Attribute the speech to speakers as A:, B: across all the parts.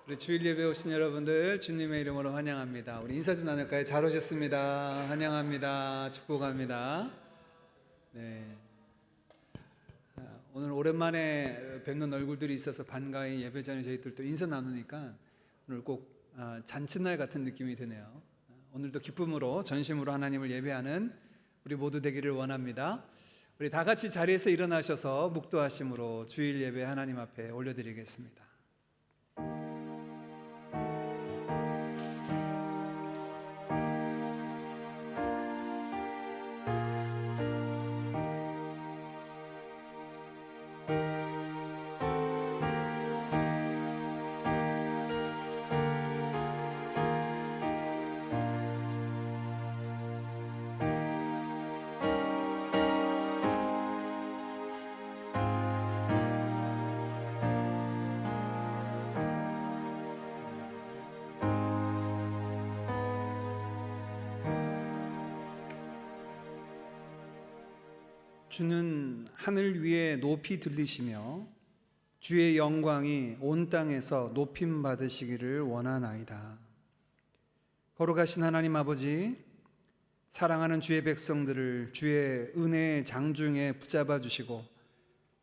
A: 우리 주일 예배 오신 여러분들 주님의 이름으로 환영합니다. 우리 인사 좀 나눌까요? 잘 오셨습니다. 환영합니다. 축복합니다. 네. 오늘 오랜만에 뵙는 얼굴들이 있어서 반가이 예배 전에 저희들 또 인사 나누니까 오늘 꼭 잔칫날 같은 느낌이 드네요. 오늘도 기쁨으로 전심으로 하나님을 예배하는 우리 모두 되기를 원합니다. 우리 다 같이 자리에서 일어나셔서 묵도하심으로 주일 예배 하나님 앞에 올려드리겠습니다. 주는 하늘 위에 높이 들리시며 주의 영광이 온 땅에서 높임 받으시기를 원하나이다. 거룩하신 하나님 아버지, 사랑하는 주의 백성들을 주의 은혜의 장중에 붙잡아 주시고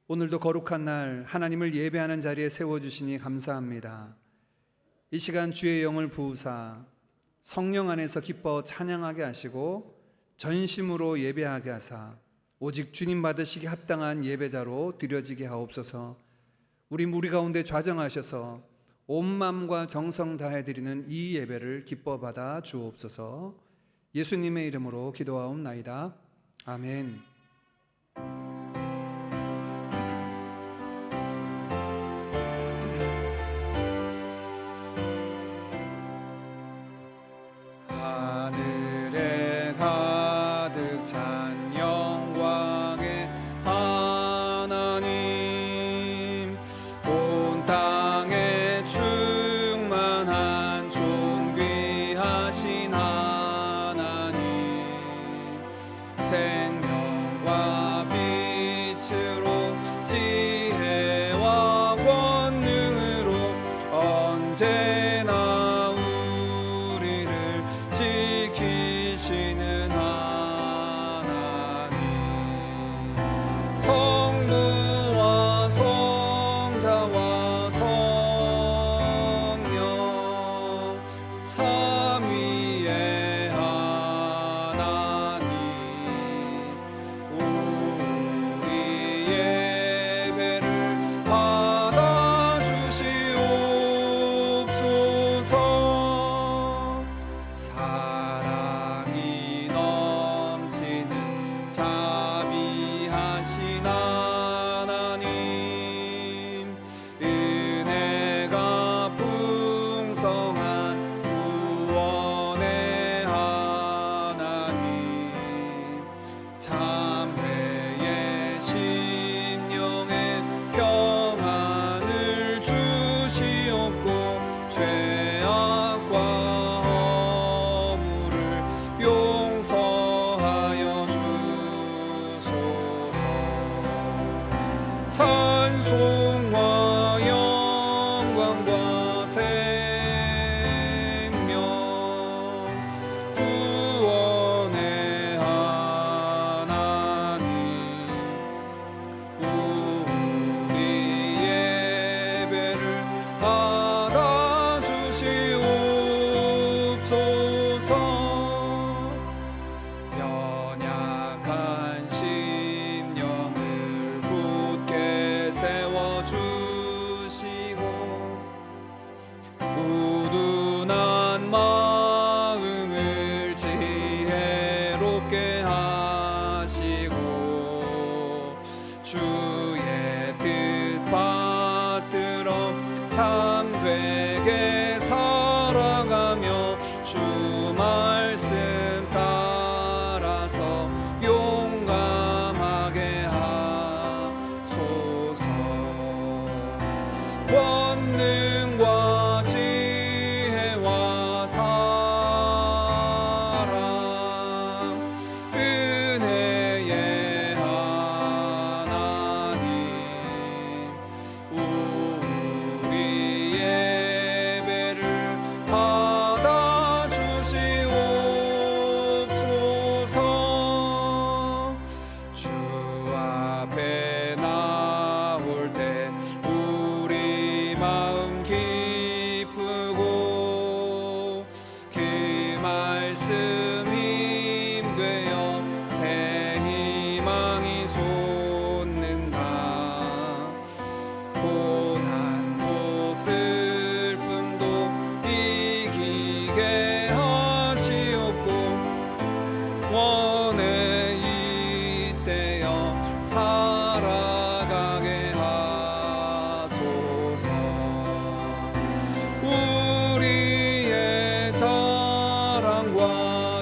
A: 오늘도 거룩한 날 하나님을 예배하는 자리에 세워주시니 감사합니다. 이 시간 주의 영을 부으사 성령 안에서 기뻐 찬양하게 하시고 전심으로 예배하게 하사 오직 주님 받으시기 합당한 예배자로 드려지게 하옵소서. 우리 무리 가운데 좌정하셔서 온 마음과 정성 다해 드리는 이 예배를 기뻐 받아 주옵소서. 예수님의 이름으로 기도하옵나이다. 아멘. 하늘에 가득 찬 영광의 하나님, 온 땅에 충만한 존귀하신 하나님, 생명과 빛으로 지혜와 권능으로 언제나 우리를 지키시는 하나님, 성부와 성자와 성령 삼위의 하나님, 우리 예배를 받아주시옵소서. 사랑이 넘치는 자비하신 하나님, 은혜가 풍성한 구원의 하나님, 참회의 심령에 평안을 주시옵고 죄악과 허물을 용서하여 주소서. 찬송과 영광과 생명 구원의 하나님, 우리 예배를 받아주시옵소서. 연약한 심령을 굳게 세워주시고 우둔한 마음을 지혜롭게 하시고 주의 뜻 받들어 참되게 살아가며 주 말씀 따라서 용감하게 하소서. 권능과 지혜와 사랑 은혜의 하나님, 우리 마음 기쁘고 그 말씀 힘되어 새 희망이 솟는다. 고난도 슬픔도 이기게 하시옵고 원해 이때여 살아가게 하소서. 우리의 사랑과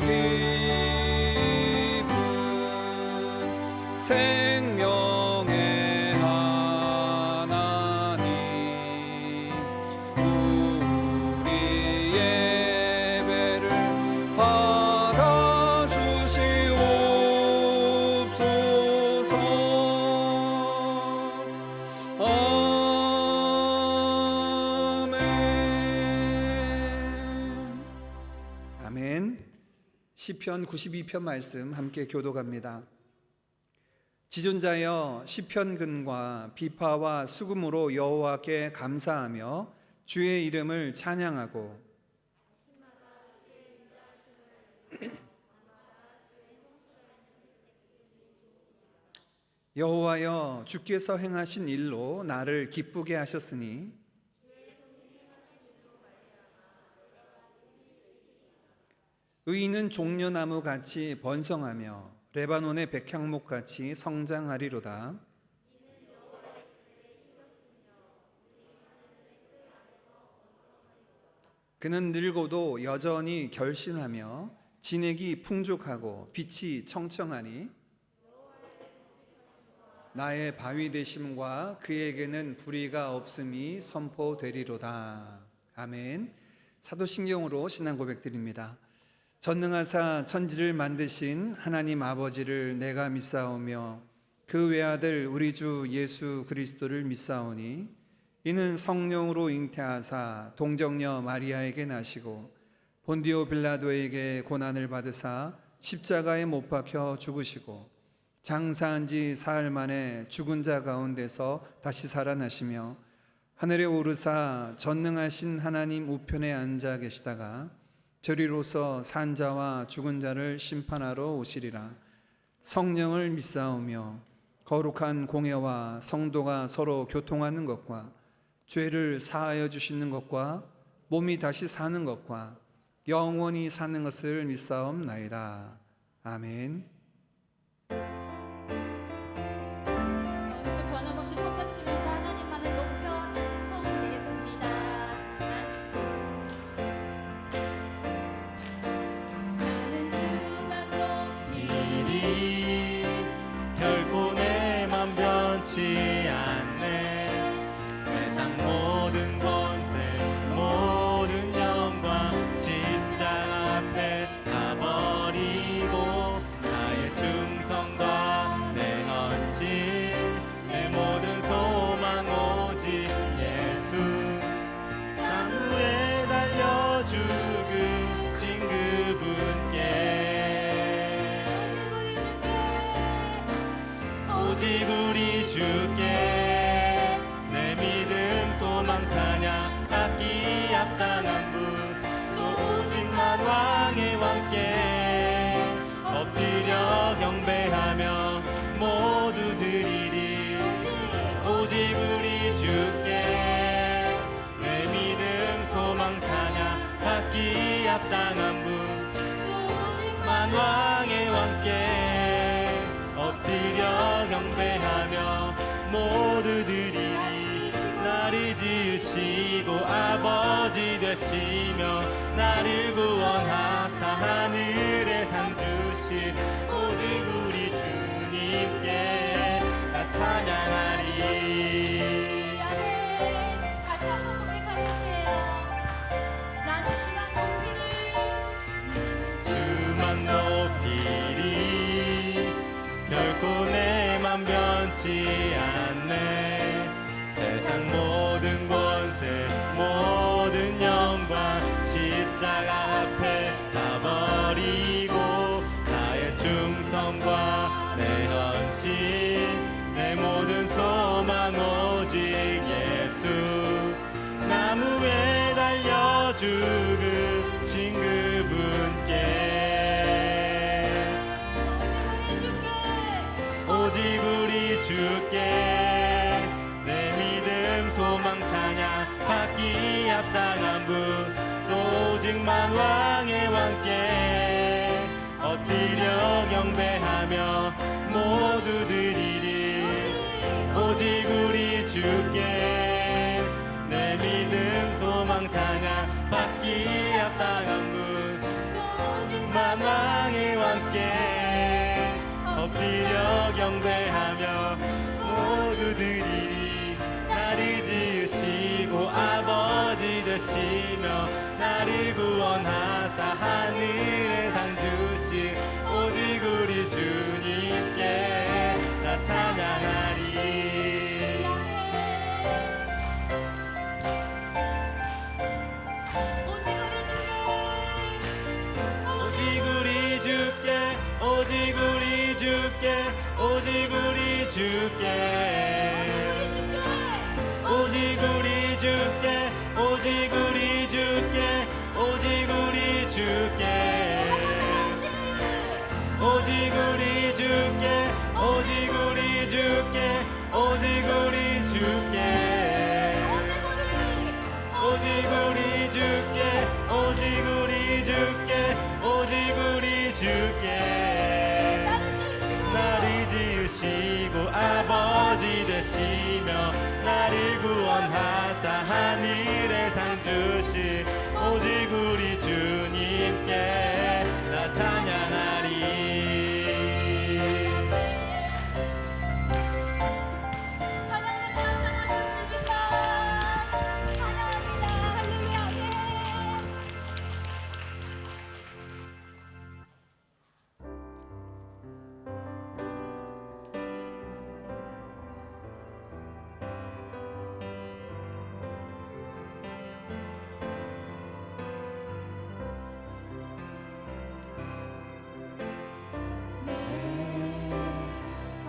A: 기쁨 생명의 하나님 우리 예배를 받아주시옵소서. 아멘. 시편 92편 말씀 함께 교독합니다. 지존자여 시편근과 비파와 수금으로 여호와께 감사하며 주의 이름을 찬양하고 여호와여 주께서 행하신 일로 나를 기쁘게 하셨으니 의인은 종려나무 같이 번성하며 레바논의 백향목 같이 성장하리로다. 그는 늙어도 여전히 결신하며 진액이 풍족하고 빛이 청청하니 나의 바위 되심과 그에게는 불의가 없음이 선포되리로다. 아멘. 사도신경으로 신앙 고백드립니다. 전능하사 천지를 만드신 하나님 아버지를 내가 믿사오며 그 외아들 우리 주 예수 그리스도를 믿사오니 이는 성령으로 잉태하사 동정녀 마리아에게 나시고 본디오 빌라도에게 고난을 받으사 십자가에 못 박혀 죽으시고 장사한 지 사흘 만에 죽은 자 가운데서 다시 살아나시며 하늘에 오르사 전능하신 하나님 우편에 앉아 계시다가 저리로서 산 자와 죽은 자를 심판하러 오시리라. 성령을 믿사오며 거룩한 공회와 성도가 서로 교통하는 것과 죄를 사하여 주시는 것과 몸이 다시 사는 것과 영원히 사는 것을 믿사옵나이다. 아멘.
B: 오늘도 변함없이 손뼉치면서 하나님만을 높여 찬송드리겠습니다. 나는 주만 높이리
C: 결코 내 맘 변치 않네. 세상 모든 권세 모든 영광 십자가 앞에 다 버리고 나의 충성과 내 헌신 내 모든 소망 오직 예수 나무에 달려 죽으신 그분께 오직 우리 주께 내 믿음 소망 찬양 받기 합당한 분 또 오직만 왕의 왕께 엎드려 경배하며 모두 드리리 오직 우리 주께 내 믿음 소망 찬양 받기 합당한 분 또 오직만 왕의 왕께 엎드려 경배하며 모두 드리리 나를 지으시고 아버지 되시며 나를 구원하사 하늘에 상 주신 오직 우리 주님께 나 찬양하리.
B: 아멘. 다시 한번 고백하실게요. 나는 주만 높이리
C: 결코 내 맘 변치 않네. 세상 모든 권세 모든 영광 십자가 앞에 다 버리고 나의 충성과 내 헌신 내 모든 소망 오직 예수 죽으신 그분께 오직 우리 주께 내 믿음 소망 찬양 받기 합당한 분 또 오직만 왕의 왕께 엎드려 경배하며 모두 드리리 오직 우리 주께 내 믿음 소망 찬양 받기 합당한 분 오직만 왕의 왕께 엎드려 경배하며 모두 드리리 나를 지으시고 아버지 되시며 나를 구원하사 하늘의 상 주신 오직 우리 주님께 나 찬양하리 오직 우리 주께 오직 우리 주께 오직 우리 주께 오직 우리 주께 오직 우리 주께 오직 우리 주께 오직 우리 주께 오직 우리 주께 오직 우리 주께 오직 우리 주께 오직 우리 주께 오직 우리 주께 나를 지으시고 아버지 되시며 나를 구원하사 하늘의 상 주신 오직 우리 주님께 나 찬양하리
B: 찬양받고 합당하신 주님만 찬양합니다. 할렐루야.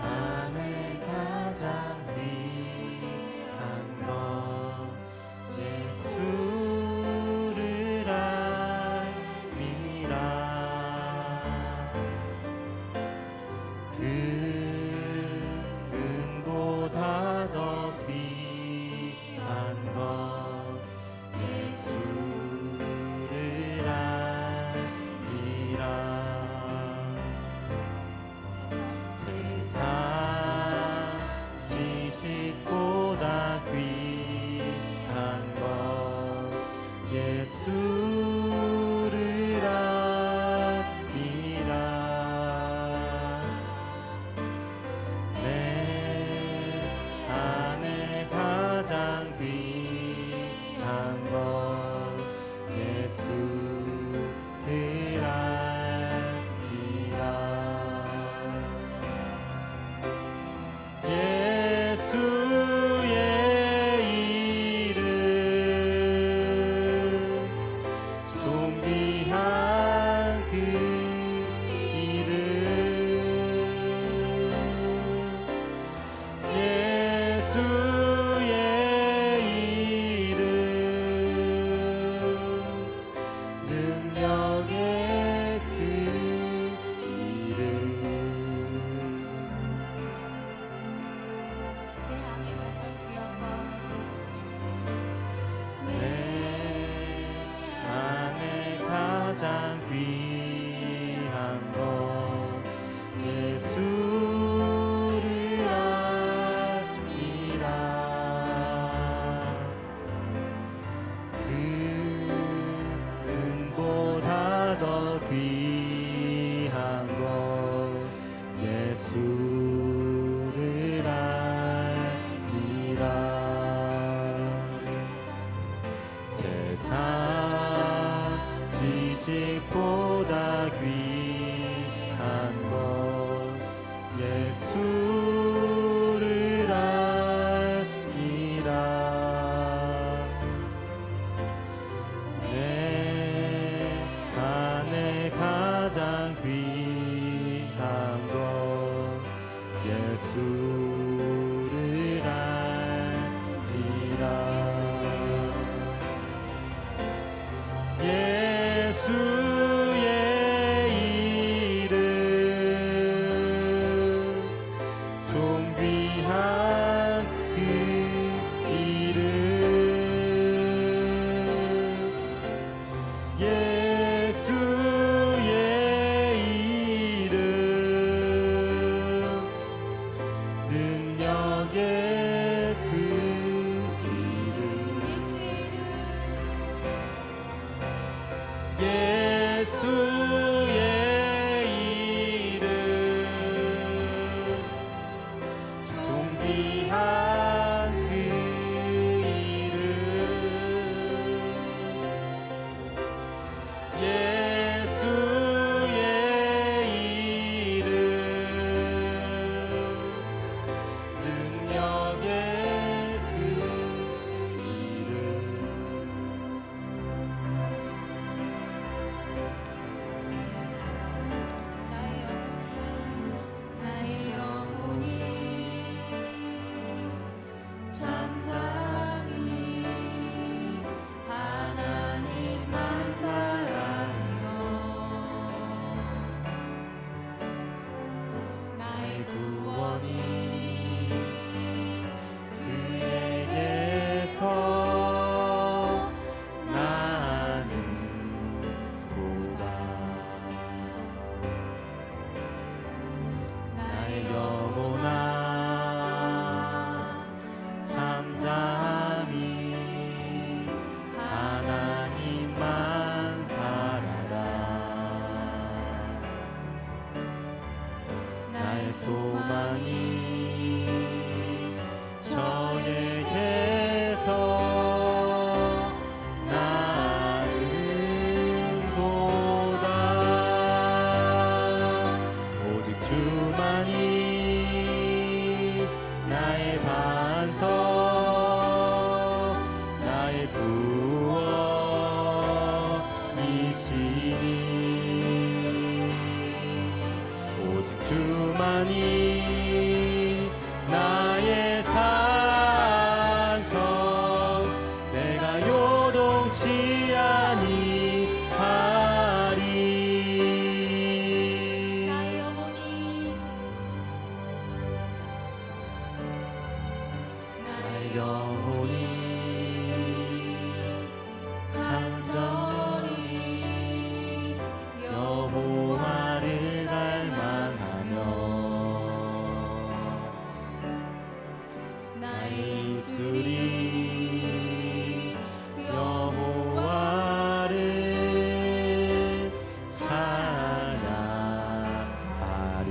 C: 안에 가장 귀한 것 예수를 알미라 금보다 더 귀한 것 예수를 알미라 세상 지식보다 귀한 것 예수를 알미라 내 안에 가장 귀한 것 예수를 알미라 예수의 이름 존귀한 그 이름 예수의 이름 능력의 그 이름
B: 내 안에 가장 귀한 것
C: 내 안에 가장 귀한 것 예수를 알미라 금보다 더 귀한 것 예수를 알미라 세상 지식보다 귀한 것 예수를 알미라 내 안에 가장 귀한 것 예수를 알미라 예수의 이름 존귀한 그 이름 예수의 이름 능력의 그 이름
B: 나의 영혼이 잠잠히 하나님만 바라며
C: 나의 구원이 그에게서 나는 도다 나의 영혼아 잠잠히 하나님만 바라라 나의 소망이 저에게서 나는 도다 오직 주만이 나의 반석 나의 구원이시니 오직 주만이 나의 산성 내가 요동치 아니하리
B: 나의 영혼이
C: 나의 영혼이 간절히 여호와를 갈망하며 나의 입술이 여호와를 찬양하리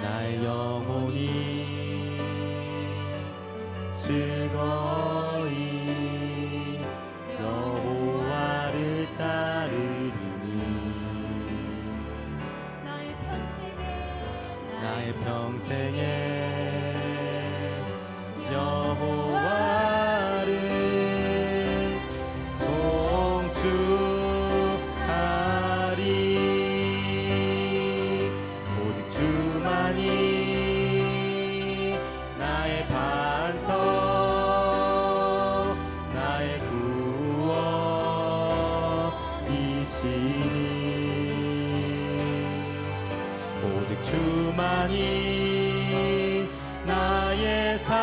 C: 나의 영혼이 즐거이 여호와를 따르리니
B: 나의
C: 평생에 여호와를 송축하리 오직 주만이 나의 반석 나의 구원이시니 오직 주만이 나의 산성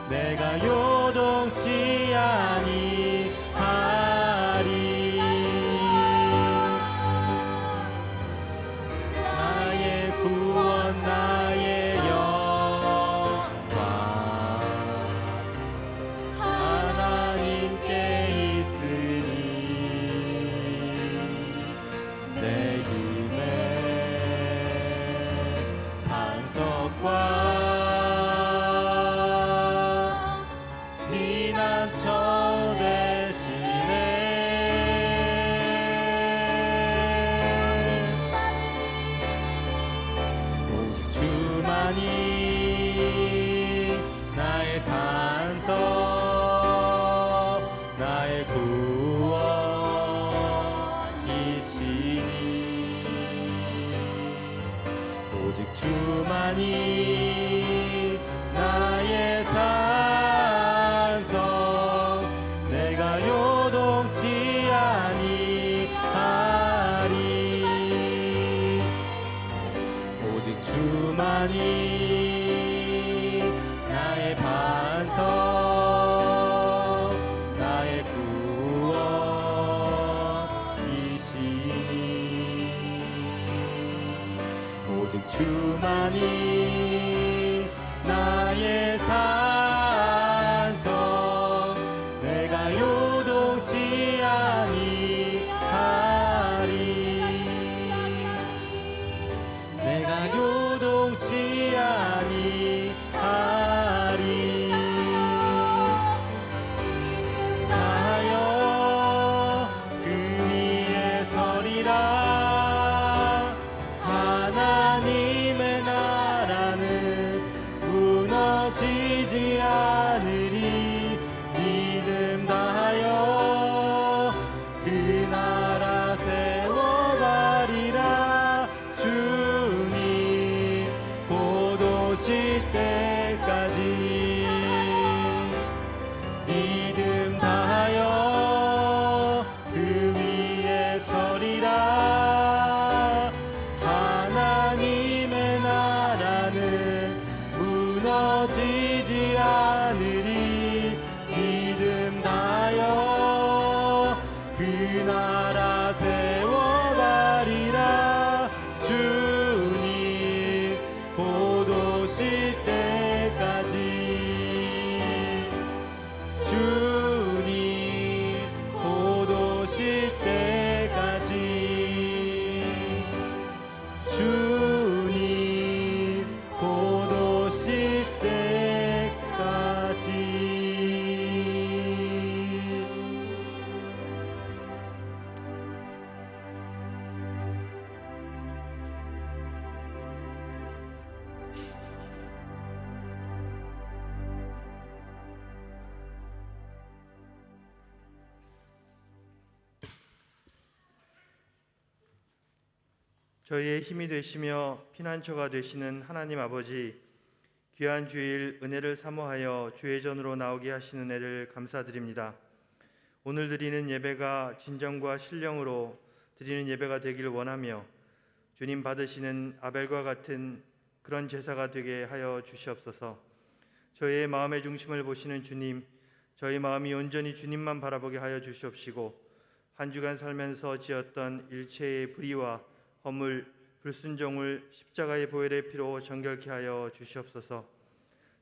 C: 내가 요동치 아니하리 나의 구원 나의 영광 하나님께 있으니 내 힘에 놓치지 않으리 믿음 다하여 그 나라 세워가리라 주님 곧 오실 때까지 믿음 다하여 그 위에 서리라 하나님의 나라는 무너지지 않으리 믿음 다하여 그 나라 세워가리라 주님 곧 오실 때까지 주님 곧 오실 때까지 주님 곧 오실 때까지
D: 저희의 힘이 되시며 피난처가 되시는 하나님 아버지, 귀한 주일 은혜를 사모하여 주의 전으로 나오게 하신 은혜를 감사드립니다. 오늘 드리는 예배가 진정과 신령으로 드리는 예배가 되길 원하며 주님 받으시는 아벨과 같은 그런 제사가 되게 하여 주시옵소서. 저희의 마음의 중심을 보시는 주님, 저희 마음이 온전히 주님만 바라보게 하여 주시옵시고 한 주간 살면서 지었던 일체의 불의와 허물, 불순종을 십자가의 보혈의 피로 정결케 하여 주시옵소서.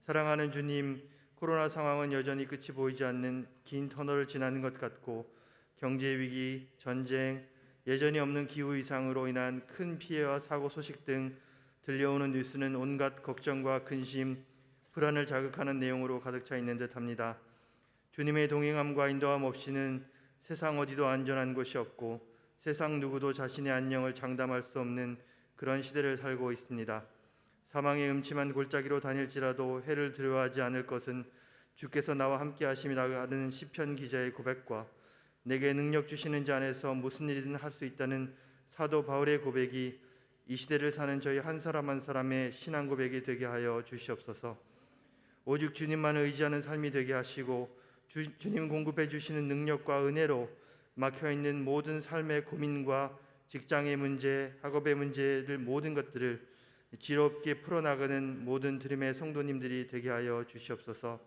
D: 사랑하는 주님, 코로나 상황은 여전히 끝이 보이지 않는 긴 터널을 지나는 것 같고 경제 위기, 전쟁, 예전이 없는 기후 이상으로 인한 큰 피해와 사고 소식 등 들려오는 뉴스는 온갖 걱정과 근심, 불안을 자극하는 내용으로 가득 차 있는 듯합니다. 주님의 동행함과 인도함 없이는 세상 어디도 안전한 곳이 없고 세상 누구도 자신의 안녕을 장담할 수 없는 그런 시대를 살고 있습니다. 사망의 음침한 골짜기로 다닐지라도 해를 두려워하지 않을 것은 주께서 나와 함께 하심이라는 시편 기자의 고백과 내게 능력 주시는 자 안에서 무슨 일이든 할 수 있다는 사도 바울의 고백이 이 시대를 사는 저희 한 사람 한 사람의 신앙 고백이 되게 하여 주시옵소서. 오직 주님만을 의지하는 삶이 되게 하시고 주님 공급해 주시는 능력과 은혜로 막혀있는 모든 삶의 고민과 직장의 문제, 학업의 문제를 모든 것들을 지롭게 풀어나가는 모든 드림의 성도님들이 되게 하여 주시옵소서.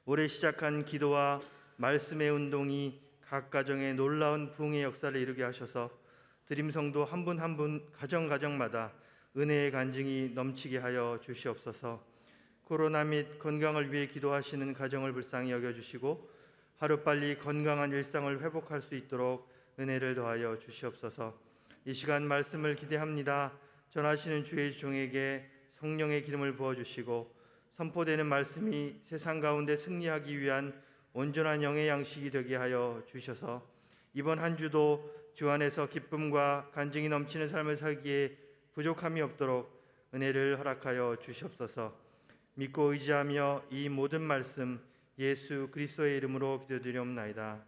D: 올해 시작한 기도와 말씀의 운동이 각 가정에 놀라운 부흥의 역사를 이루게 하셔서 드림 성도 한 분 한 분 가정마다 은혜의 간증이 넘치게 하여 주시옵소서. 코로나 및 건강을 위해 기도하시는 가정을 불쌍히 여겨주시고 하루빨리 건강한 일상을 회복할 수 있도록 은혜를 더하여 주시옵소서. 이 시간 말씀을 기대합니다. 전하시는 주의 종에게 성령의 기름을 부어주시고 선포되는 말씀이 세상 가운데 승리하기 위한 온전한 영의 양식이 되게 하여 주셔서 이번 한 주도 주 안에서 기쁨과 간증이 넘치는 삶을 살기에 부족함이 없도록 은혜를 허락하여 주시옵소서. 믿고 의지하며 이 모든 말씀 예수 그리스도의 이름으로 기도드리옵나이다.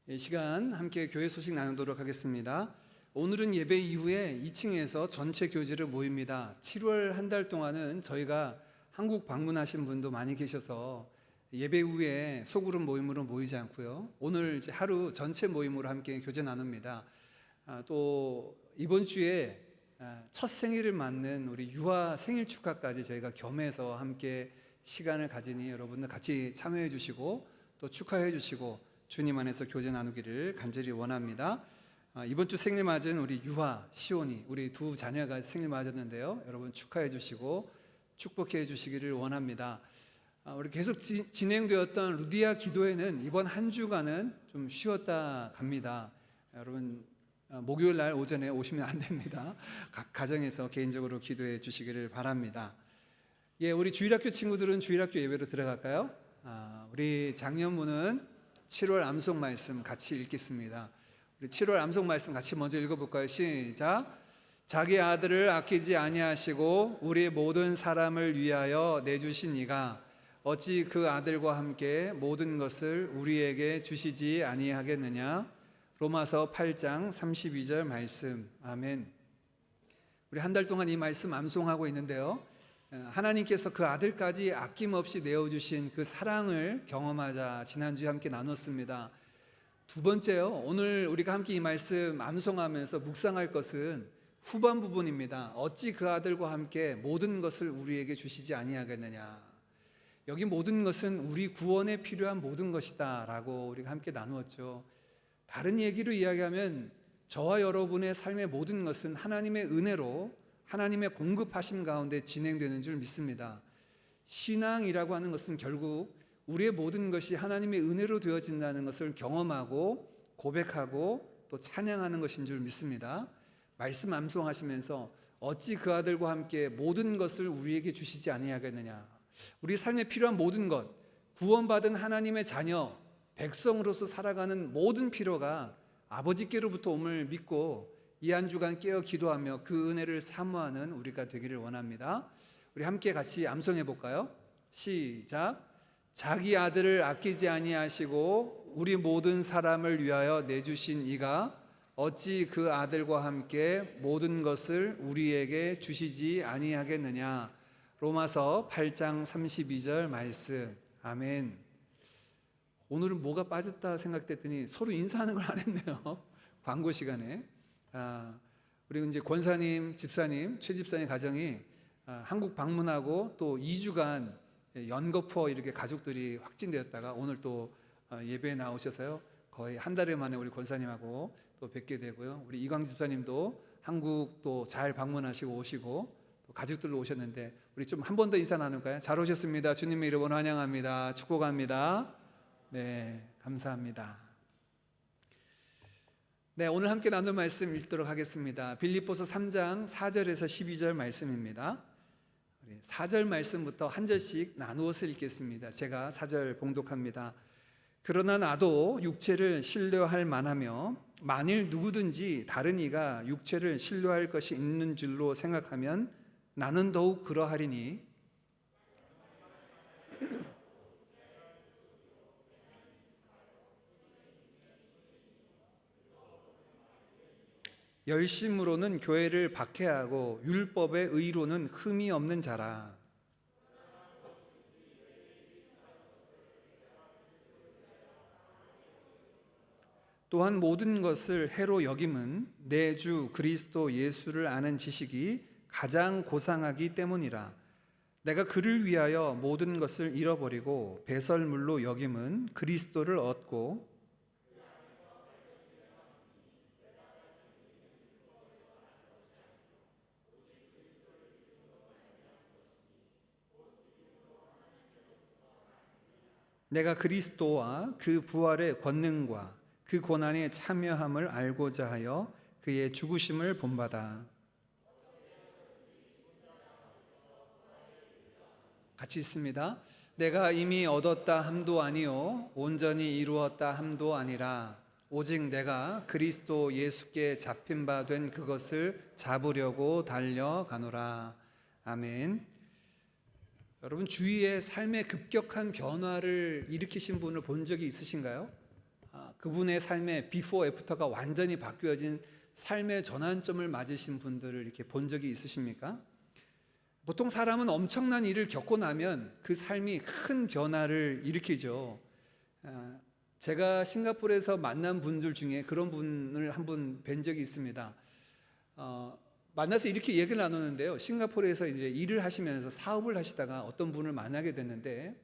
A: 이 시간 함께 교회 소식 나누도록 하겠습니다. 오늘은 예배 이후에 2층에서 전체 교제를 모입니다. 7월 한 달 동안은 저희가 한국 방문하신 분도 많이 계셔서 예배 후에 소그룹 모임으로 모이지 않고요. 오늘 이제 하루 전체 모임으로 함께 교제 나눕니다. 또 이번 주에 첫 생일을 맞는 우리 유아 생일 축하까지 저희가 겸해서 함께 시간을 가지니 여러분들 같이 참여해 주시고 또 축하해 주시고 주님 안에서 교제 나누기를 간절히 원합니다. 이번 주 생일 맞은 우리 유아, 시온이 우리 두 자녀가 생일 맞았는데요. 여러분 축하해 주시고 축복해 주시기를 원합니다. 우리 계속 진행되었던 루디아 기도회는 이번 한 주간은 좀 쉬었다 갑니다. 여러분 목요일 날 오전에 오시면 안 됩니다. 각 가정에서 개인적으로 기도해 주시기를 바랍니다. 예, 우리 주일학교 친구들은 주일학교 예배로 들어갈까요? 우리 장년부는 7월 암송 말씀 같이 읽겠습니다. 우리 7월 암송 말씀 같이 먼저 읽어볼까요? 시작. 자기 아들을 아끼지 아니하시고 우리 모든 사람을 위하여 내주신 이가 어찌 그 아들과 함께 모든 것을 우리에게 주시지 아니하겠느냐. 로마서 8장 32절 말씀. 아멘. 우리 한 달 동안 이 말씀 암송하고 있는데요, 하나님께서 그 아들까지 아낌없이 내어주신 그 사랑을 경험하자 지난주에 함께 나눴습니다. 두 번째요, 오늘 우리가 함께 이 말씀 암송하면서 묵상할 것은 후반 부분입니다. 어찌 그 아들과 함께 모든 것을 우리에게 주시지 아니하겠느냐. 여기 모든 것은 우리 구원에 필요한 모든 것이다 라고 우리가 함께 나누었죠. 다른 얘기로 이야기하면 저와 여러분의 삶의 모든 것은 하나님의 은혜로 하나님의 공급하심 가운데 진행되는 줄 믿습니다. 신앙이라고 하는 것은 결국 우리의 모든 것이 하나님의 은혜로 되어진다는 것을 경험하고 고백하고 또 찬양하는 것인 줄 믿습니다. 말씀 암송하시면서 어찌 그 아들과 함께 모든 것을 우리에게 주시지 아니하겠느냐. 우리 삶에 필요한 모든 것, 구원받은 하나님의 자녀, 백성으로서 살아가는 모든 필요가 아버지께로부터 옴을 믿고 이 한 주간 깨어 기도하며 그 은혜를 사모하는 우리가 되기를 원합니다. 우리 함께 같이 암송해 볼까요? 시작. 자기 아들을 아끼지 아니하시고 우리 모든 사람을 위하여 내주신 이가 어찌 그 아들과 함께 모든 것을 우리에게 주시지 아니하겠느냐. 로마서 8장 32절 말씀. 아멘. 오늘은 뭐가 빠졌다 생각됐더니 서로 인사하는 걸 안 했네요. 광고 시간에. 우리 이제 권사님, 집사님, 최 집사님 가정이 한국 방문하고 또 2주간 연거푸어 이렇게 가족들이 확진되었다가 오늘 또 예배에 나오셔서요, 거의 한 달 만에 우리 권사님하고 또 뵙게 되고요. 우리 이광 집사님도 한국 또 잘 방문하시고 오시고 또 가족들로 오셨는데 우리 좀 한 번 더 인사 나눌까요? 잘 오셨습니다. 주님의 이름으로 환영합니다. 축복합니다. 네, 감사합니다. 네, 오늘 함께 나눌 말씀 읽도록 하겠습니다. 빌립보서 3장 4절에서 12절 말씀입니다. 4절 말씀부터 한 절씩 나누어서 읽겠습니다. 제가 4절 봉독합니다. 그러나 나도 육체를 신뢰할 만하며 만일 누구든지 다른 이가 육체를 신뢰할 것이 있는 줄로 생각하면 나는 더욱 그러하리니 열심으로는 교회를 박해하고 율법의 의로는 흠이 없는 자라. 또한 모든 것을 해로 여김은 내 주 그리스도 예수를 아는 지식이 가장 고상하기 때문이라. 내가 그를 위하여 모든 것을 잃어버리고 배설물로 여김은 그리스도를 얻고 내가 그리스도와 그 부활의 권능과 그 고난에 참여함을 알고자 하여 그의 죽으심을 본받아. 같이 있습니다. 내가 이미 얻었다 함도 아니요 온전히 이루었다 함도 아니라 오직 내가 그리스도 예수께 잡힌 바 된 그것을 잡으려고 달려가노라. 아멘. 여러분, 주위에 삶의 급격한 변화를 일으키신 분을 본 적이 있으신가요? 그분의 삶의 비포 애프터가 완전히 바뀌어진 삶의 전환점을 맞으신 분들을 이렇게 본 적이 있으십니까? 보통 사람은 엄청난 일을 겪고 나면 그 삶이 큰 변화를 일으키죠. 제가 싱가포르에서 만난 분들 중에 그런 분을 한 분 뵌 적이 있습니다. 만나서 이렇게 얘기를 나누는데요, 싱가포르에서 이제 일을 하시면서 사업을 하시다가 어떤 분을 만나게 됐는데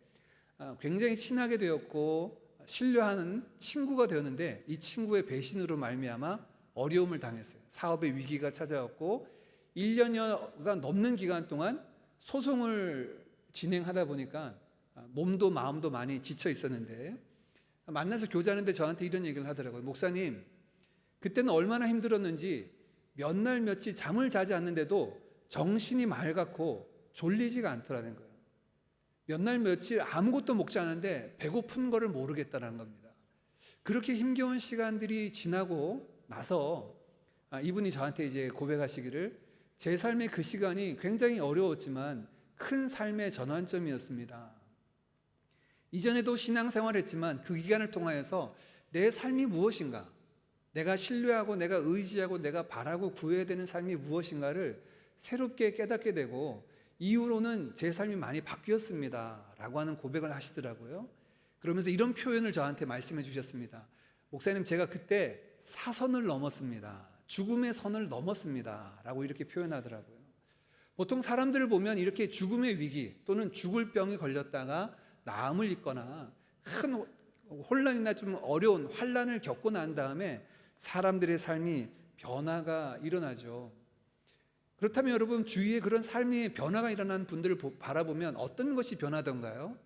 A: 굉장히 친하게 되었고 신뢰하는 친구가 되었는데 이 친구의 배신으로 말미암아 어려움을 당했어요. 사업의 위기가 찾아왔고 1년여가 넘는 기간 동안 소송을 진행하다 보니까 몸도 마음도 많이 지쳐 있었는데 만나서 교제하는데 저한테 이런 얘기를 하더라고요. 목사님, 그때는 얼마나 힘들었는지 몇 날 며칠 잠을 자지 않는데도 정신이 맑았고 졸리지가 않더라는 거예요. 몇 날 며칠 아무것도 먹지 않았는데 배고픈 거를 모르겠다는 겁니다. 그렇게 힘겨운 시간들이 지나고 나서 이분이 저한테 이제 고백하시기를, 제 삶의 그 시간이 굉장히 어려웠지만 큰 삶의 전환점이었습니다. 이전에도 신앙생활을 했지만 그 기간을 통하여서 내 삶이 무엇인가, 내가 신뢰하고 내가 의지하고 내가 바라고 구해야 되는 삶이 무엇인가를 새롭게 깨닫게 되고 이후로는 제 삶이 많이 바뀌었습니다 라고 하는 고백을 하시더라고요. 그러면서 이런 표현을 저한테 말씀해 주셨습니다. 목사님, 제가 그때 사선을 넘었습니다. 죽음의 선을 넘었습니다 라고 이렇게 표현하더라고요. 보통 사람들을 보면 이렇게 죽음의 위기 또는 죽을 병이 걸렸다가 나음을 입거나 큰 혼란이나 좀 어려운 환란을 겪고 난 다음에 사람들의 삶이 변화가 일어나죠. 그렇다면 여러분, 주위에 그런 삶의 변화가 일어난 분들을 바라보면 어떤 것이 변하던가요?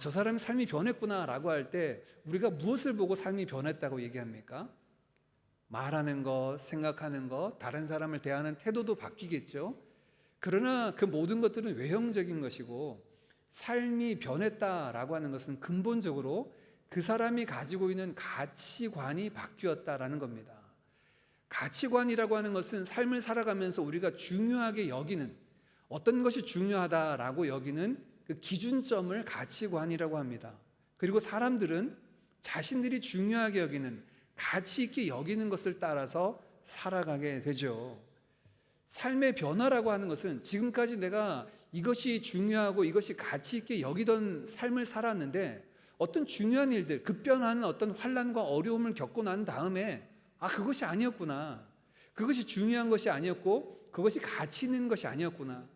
A: 저 사람의 삶이 변했구나 라고 할 때 우리가 무엇을 보고 삶이 변했다고 얘기합니까? 말하는 것, 생각하는 것, 다른 사람을 대하는 태도도 바뀌겠죠. 그러나 그 모든 것들은 외형적인 것이고 삶이 변했다라고 하는 것은 근본적으로 그 사람이 가지고 있는 가치관이 바뀌었다라는 겁니다. 가치관이라고 하는 것은 삶을 살아가면서 우리가 중요하게 여기는, 어떤 것이 중요하다라고 여기는 그 기준점을 가치관이라고 합니다. 그리고 사람들은 자신들이 중요하게 여기는, 가치 있게 여기는 것을 따라서 살아가게 되죠. 삶의 변화라고 하는 것은 지금까지 내가 이것이 중요하고 이것이 가치 있게 여기던 삶을 살았는데 어떤 중요한 일들, 급변하는 어떤 환난과 어려움을 겪고 난 다음에 그것이 아니었구나, 그것이 중요한 것이 아니었고 그것이 가치 있는 것이 아니었구나,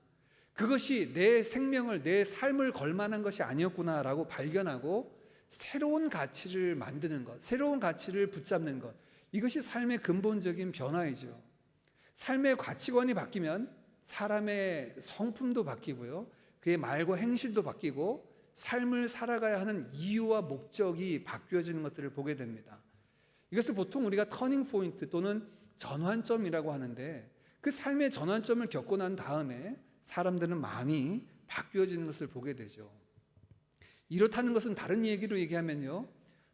A: 그것이 내 생명을, 내 삶을 걸만한 것이 아니었구나 라고 발견하고 새로운 가치를 만드는 것, 새로운 가치를 붙잡는 것, 이것이 삶의 근본적인 변화이죠. 삶의 가치관이 바뀌면 사람의 성품도 바뀌고요, 그의 말과 행실도 바뀌고 삶을 살아가야 하는 이유와 목적이 바뀌어지는 것들을 보게 됩니다. 이것을 보통 우리가 터닝 포인트 또는 전환점이라고 하는데, 그 삶의 전환점을 겪고 난 다음에 사람들은 많이 바뀌어지는 것을 보게 되죠. 이렇다는 것은 다른 얘기로 얘기하면요,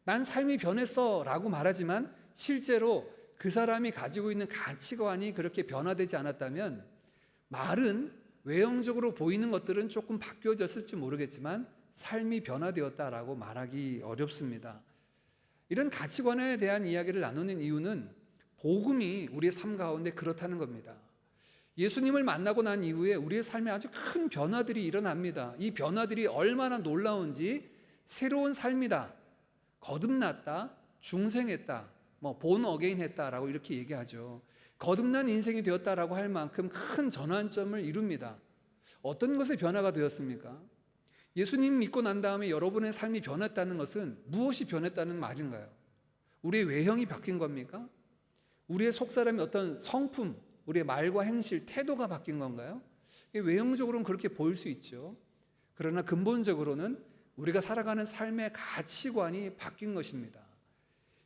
A: 난 삶이 변했어 라고 말하지만 실제로 그 사람이 가지고 있는 가치관이 그렇게 변화되지 않았다면, 말은 외형적으로 보이는 것들은 조금 바뀌어졌을지 모르겠지만 삶이 변화되었다라고 말하기 어렵습니다. 이런 가치관에 대한 이야기를 나누는 이유는 복음이 우리의 삶 가운데 그렇다는 겁니다. 예수님을 만나고 난 이후에 우리의 삶에 아주 큰 변화들이 일어납니다. 이 변화들이 얼마나 놀라운지, 새로운 삶이다, 거듭났다, 중생했다, 본 어게인 했다라고 이렇게 얘기하죠. 거듭난 인생이 되었다라고 할 만큼 큰 전환점을 이룹니다. 어떤 것에 변화가 되었습니까? 예수님 믿고 난 다음에 여러분의 삶이 변했다는 것은 무엇이 변했다는 말인가요? 우리의 외형이 바뀐 겁니까? 우리의 속사람의 어떤 성품, 우리의 말과 행실, 태도가 바뀐 건가요? 외형적으로는 그렇게 보일 수 있죠. 그러나 근본적으로는 우리가 살아가는 삶의 가치관이 바뀐 것입니다.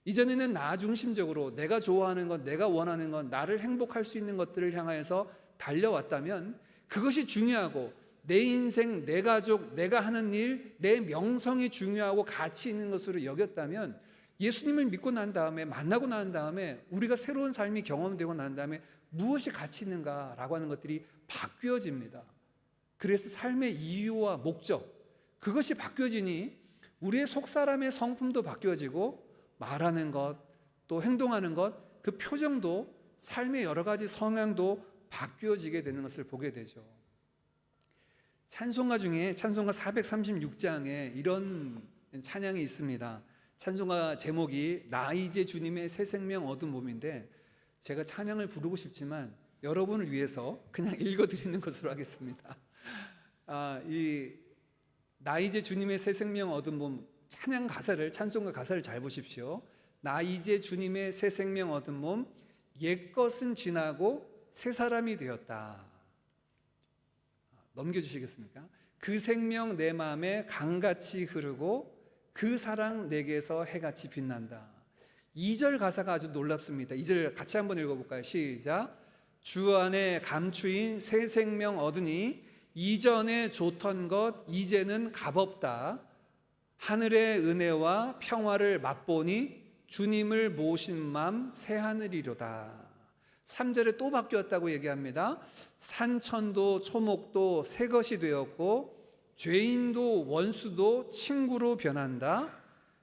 A: 이전에는 나 중심적으로 내가 좋아하는 것, 내가 원하는 것, 나를 행복할 수 있는 것들을 향하여서 달려왔다면 그것이 중요하고 내 인생, 내 가족, 내가 하는 일, 내 명성이 중요하고 가치 있는 것으로 여겼다면 예수님을 믿고 난 다음에, 만나고 난 다음에, 우리가 새로운 삶이 경험되고 난 다음에 무엇이 가치 있는가라고 하는 것들이 바뀌어집니다. 그래서 삶의 이유와 목적, 그것이 바뀌어지니 우리의 속사람의 성품도 바뀌어지고 말하는 것, 또 행동하는 것, 그 표정도, 삶의 여러 가지 성향도 바뀌어지게 되는 것을 보게 되죠. 찬송가 중에 찬송가 436장에 이런 찬양이 있습니다. 찬송가 제목이 나 이제 주님의 새 생명 얻은 몸인데, 제가 찬양을 부르고 싶지만 여러분을 위해서 그냥 읽어드리는 것으로 하겠습니다. 나 이제 주님의 새 생명 얻은 몸, 찬양 가사를, 찬송가 가사를 잘 보십시오. 나 이제 주님의 새 생명 얻은 몸, 옛것은 지나고 새 사람이 되었다. 넘겨주시겠습니까? 그 생명 내 마음에 강같이 흐르고 그 사랑 내게서 해같이 빛난다. 2절 가사가 아주 놀랍습니다. 2절 같이 한번 읽어볼까요? 시작. 주 안에 감추인 새 생명 얻으니 이전에 좋던 것 이제는 값없다. 하늘의 은혜와 평화를 맛보니 주님을 모신 맘 새하늘이로다. 3절에 또 바뀌었다고 얘기합니다. 산천도 초목도 새 것이 되었고 죄인도 원수도 친구로 변한다.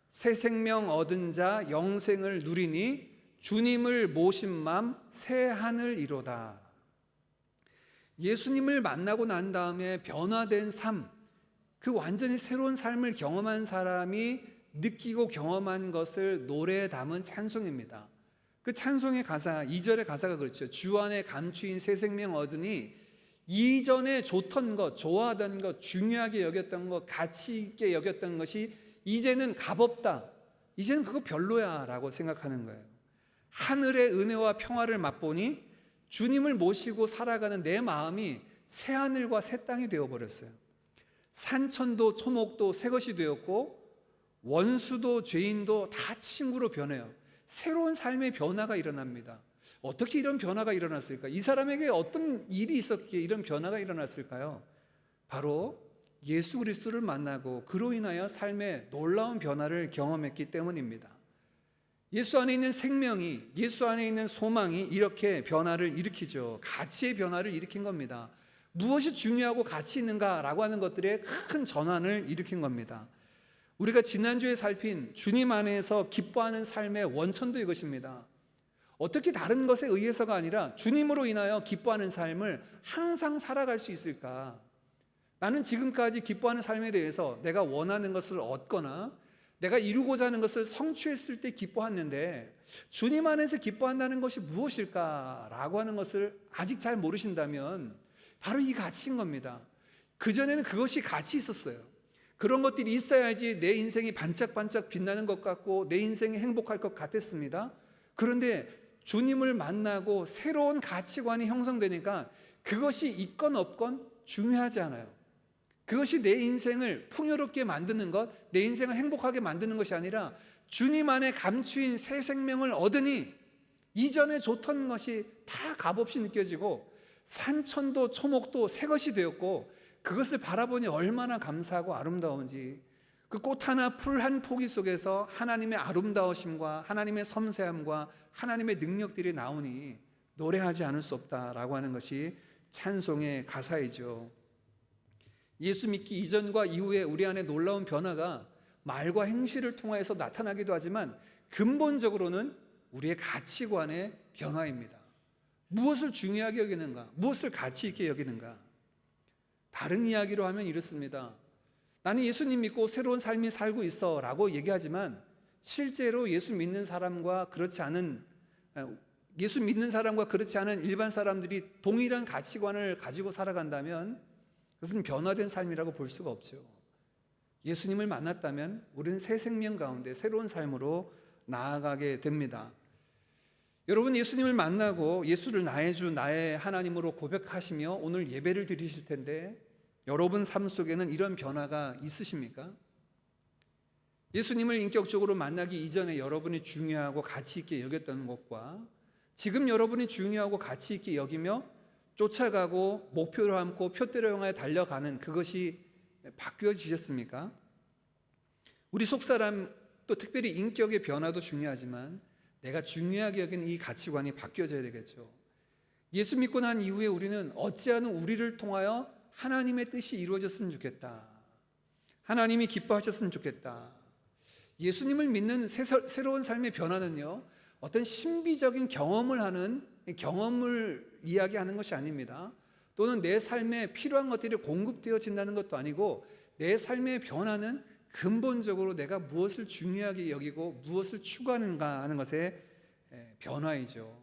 A: 새 생명 얻은 자 영생을 누리니 주님을 모신 맘 새하늘이로다. 예수님을 만나고 난 다음에 변화된 삶, 그 완전히 새로운 삶을 경험한 사람이 느끼고 경험한 것을 노래에 담은 찬송입니다. 그 찬송의 가사, 2절의 가사가 그렇죠. 주 안에 감추인 새 생명 얻으니 이전에 좋던 것, 좋아하던 것, 중요하게 여겼던 것, 가치 있게 여겼던 것이 이제는 값없다. 이제는 그거 별로야 라고 생각하는 거예요. 하늘의 은혜와 평화를 맛보니 주님을 모시고 살아가는 내 마음이 새하늘과 새 땅이 되어버렸어요. 산천도 초목도 새 것이 되었고 원수도 죄인도 다 친구로 변해요. 새로운 삶의 변화가 일어납니다. 어떻게 이런 변화가 일어났을까? 이 사람에게 어떤 일이 있었기에 이런 변화가 일어났을까요? 바로 예수 그리스도를 만나고 그로 인하여 삶의 놀라운 변화를 경험했기 때문입니다. 예수 안에 있는 생명이, 예수 안에 있는 소망이 이렇게 변화를 일으키죠. 가치의 변화를 일으킨 겁니다. 무엇이 중요하고 가치 있는가라고 하는 것들의 큰 전환을 일으킨 겁니다. 우리가 지난주에 살핀 주님 안에서 기뻐하는 삶의 원천도 이것입니다. 어떻게 다른 것에 의해서가 아니라 주님으로 인하여 기뻐하는 삶을 항상 살아갈 수 있을까? 나는 지금까지 기뻐하는 삶에 대해서 내가 원하는 것을 얻거나 내가 이루고자 하는 것을 성취했을 때 기뻐했는데 주님 안에서 기뻐한다는 것이 무엇일까라고 하는 것을 아직 잘 모르신다면 바로 이 가치인 겁니다. 그전에는 그것이 가치 있었어요. 그런 것들이 있어야지 내 인생이 반짝반짝 빛나는 것 같고 내 인생이 행복할 것 같았습니다. 그런데 주님을 만나고 새로운 가치관이 형성되니까 그것이 있건 없건 중요하지 않아요. 그것이 내 인생을 풍요롭게 만드는 것, 내 인생을 행복하게 만드는 것이 아니라 주님 안에 감추인 새 생명을 얻으니 이전에 좋던 것이 다 값없이 느껴지고 산천도 초목도 새 것이 되었고 그것을 바라보니 얼마나 감사하고 아름다운지, 그 꽃 하나 풀 한 포기 속에서 하나님의 아름다우심과 하나님의 섬세함과 하나님의 능력들이 나오니 노래하지 않을 수 없다라고 하는 것이 찬송의 가사이죠. 예수 믿기 이전과 이후에 우리 안에 놀라운 변화가 말과 행실을 통하여서 나타나기도 하지만 근본적으로는 우리의 가치관의 변화입니다. 무엇을 중요하게 여기는가? 무엇을 가치 있게 여기는가? 다른 이야기로 하면 이렇습니다. 나는 예수님 믿고 새로운 삶이 살고 있어 라고 얘기하지만 실제로 예수 믿는 사람과 그렇지 않은 일반 사람들이 동일한 가치관을 가지고 살아간다면 그것은 변화된 삶이라고 볼 수가 없죠. 예수님을 만났다면 우리는 새 생명 가운데 새로운 삶으로 나아가게 됩니다. 여러분, 예수님을 만나고 예수를 나의 주 나의 하나님으로 고백하시며 오늘 예배를 드리실 텐데 여러분 삶 속에는 이런 변화가 있으십니까? 예수님을 인격적으로 만나기 이전에 여러분이 중요하고 가치 있게 여겼던 것과 지금 여러분이 중요하고 가치 있게 여기며 쫓아가고 목표를 삼고 표대로 향해 달려가는 그것이 바뀌어지셨습니까? 우리 속사람 또 특별히 인격의 변화도 중요하지만 내가 중요하게 여기는 이 가치관이 바뀌어져야 되겠죠. 예수 믿고 난 이후에 우리는 어찌하는 우리를 통하여 하나님의 뜻이 이루어졌으면 좋겠다. 하나님이 기뻐하셨으면 좋겠다. 예수님을 믿는 새로운 삶의 변화는요, 어떤 신비적인 경험을 이야기하는 것이 아닙니다. 또는 내 삶에 필요한 것들이 공급되어진다는 것도 아니고 내 삶의 변화는 근본적으로 내가 무엇을 중요하게 여기고 무엇을 추구하는가 하는 것의 변화이죠.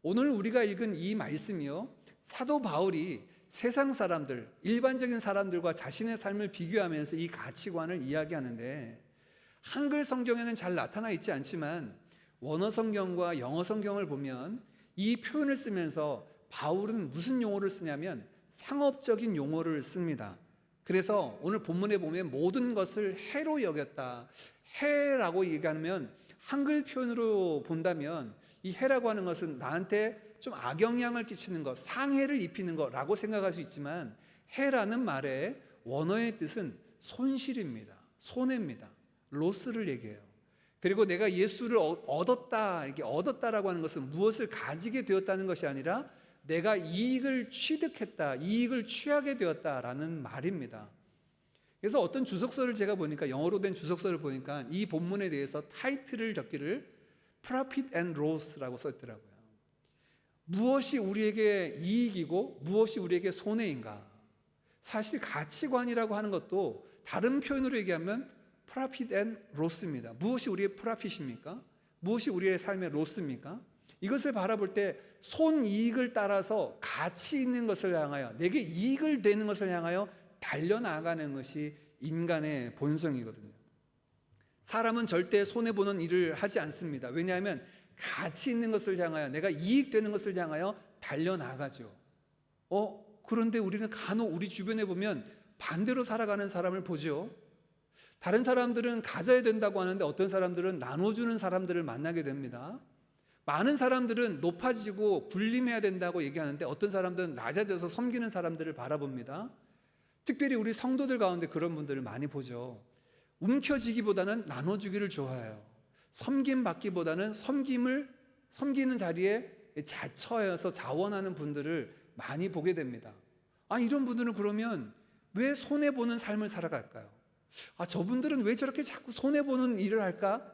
A: 오늘 우리가 읽은 이 말씀이요, 사도 바울이 세상 사람들, 일반적인 사람들과 자신의 삶을 비교하면서 이 가치관을 이야기하는데 한글 성경에는 잘 나타나 있지 않지만 원어 성경과 영어 성경을 보면 이 표현을 쓰면서 바울은 무슨 용어를 쓰냐면 상업적인 용어를 씁니다. 그래서 오늘 본문에 보면 모든 것을 해로 여겼다. 해라고 얘기하면 한글 표현으로 본다면 이 해라고 하는 것은 나한테 좀 악영향을 끼치는 것, 상해를 입히는 거라고 생각할 수 있지만 해라는 말의 원어의 뜻은 손실입니다. 손해입니다. 로스를 얘기해요. 그리고 내가 예수를 얻었다, 이렇게 얻었다라고 하는 것은 무엇을 가지게 되었다는 것이 아니라 내가 이익을 취득했다, 이익을 취하게 되었다라는 말입니다. 그래서 어떤 주석서를 제가 보니까, 영어로 된 주석서를 보니까 이 본문에 대해서 타이틀을 적기를 Profit and Loss라고 썼더라고요. 무엇이 우리에게 이익이고 무엇이 우리에게 손해인가? 사실 가치관이라고 하는 것도 다른 표현으로 얘기하면 Profit and Loss입니다. 무엇이 우리의 프라핏입니까? 무엇이 우리의 삶의 로스입니까? 이것을 바라볼 때 손이익을 따라서 가치 있는 것을 향하여, 내게 이익을 되는 것을 향하여 달려나가는 것이 인간의 본성이거든요. 사람은 절대 손해보는 일을 하지 않습니다. 왜냐하면 가치 있는 것을 향하여, 내가 이익되는 것을 향하여 달려나가죠. 그런데 우리는 간혹 우리 주변에 보면 반대로 살아가는 사람을 보죠. 다른 사람들은 가져야 된다고 하는데 어떤 사람들은 나눠주는 사람들을 만나게 됩니다. 많은 사람들은 높아지고 군림해야 된다고 얘기하는데 어떤 사람들은 낮아져서 섬기는 사람들을 바라봅니다. 특별히 우리 성도들 가운데 그런 분들을 많이 보죠. 움켜쥐기보다는 나눠주기를 좋아해요. 섬김받기보다는 섬기는 자리에 자처해서 자원하는 분들을 많이 보게 됩니다. 이런 분들은 그러면 왜 손해보는 삶을 살아갈까요? 저분들은 왜 저렇게 자꾸 손해보는 일을 할까?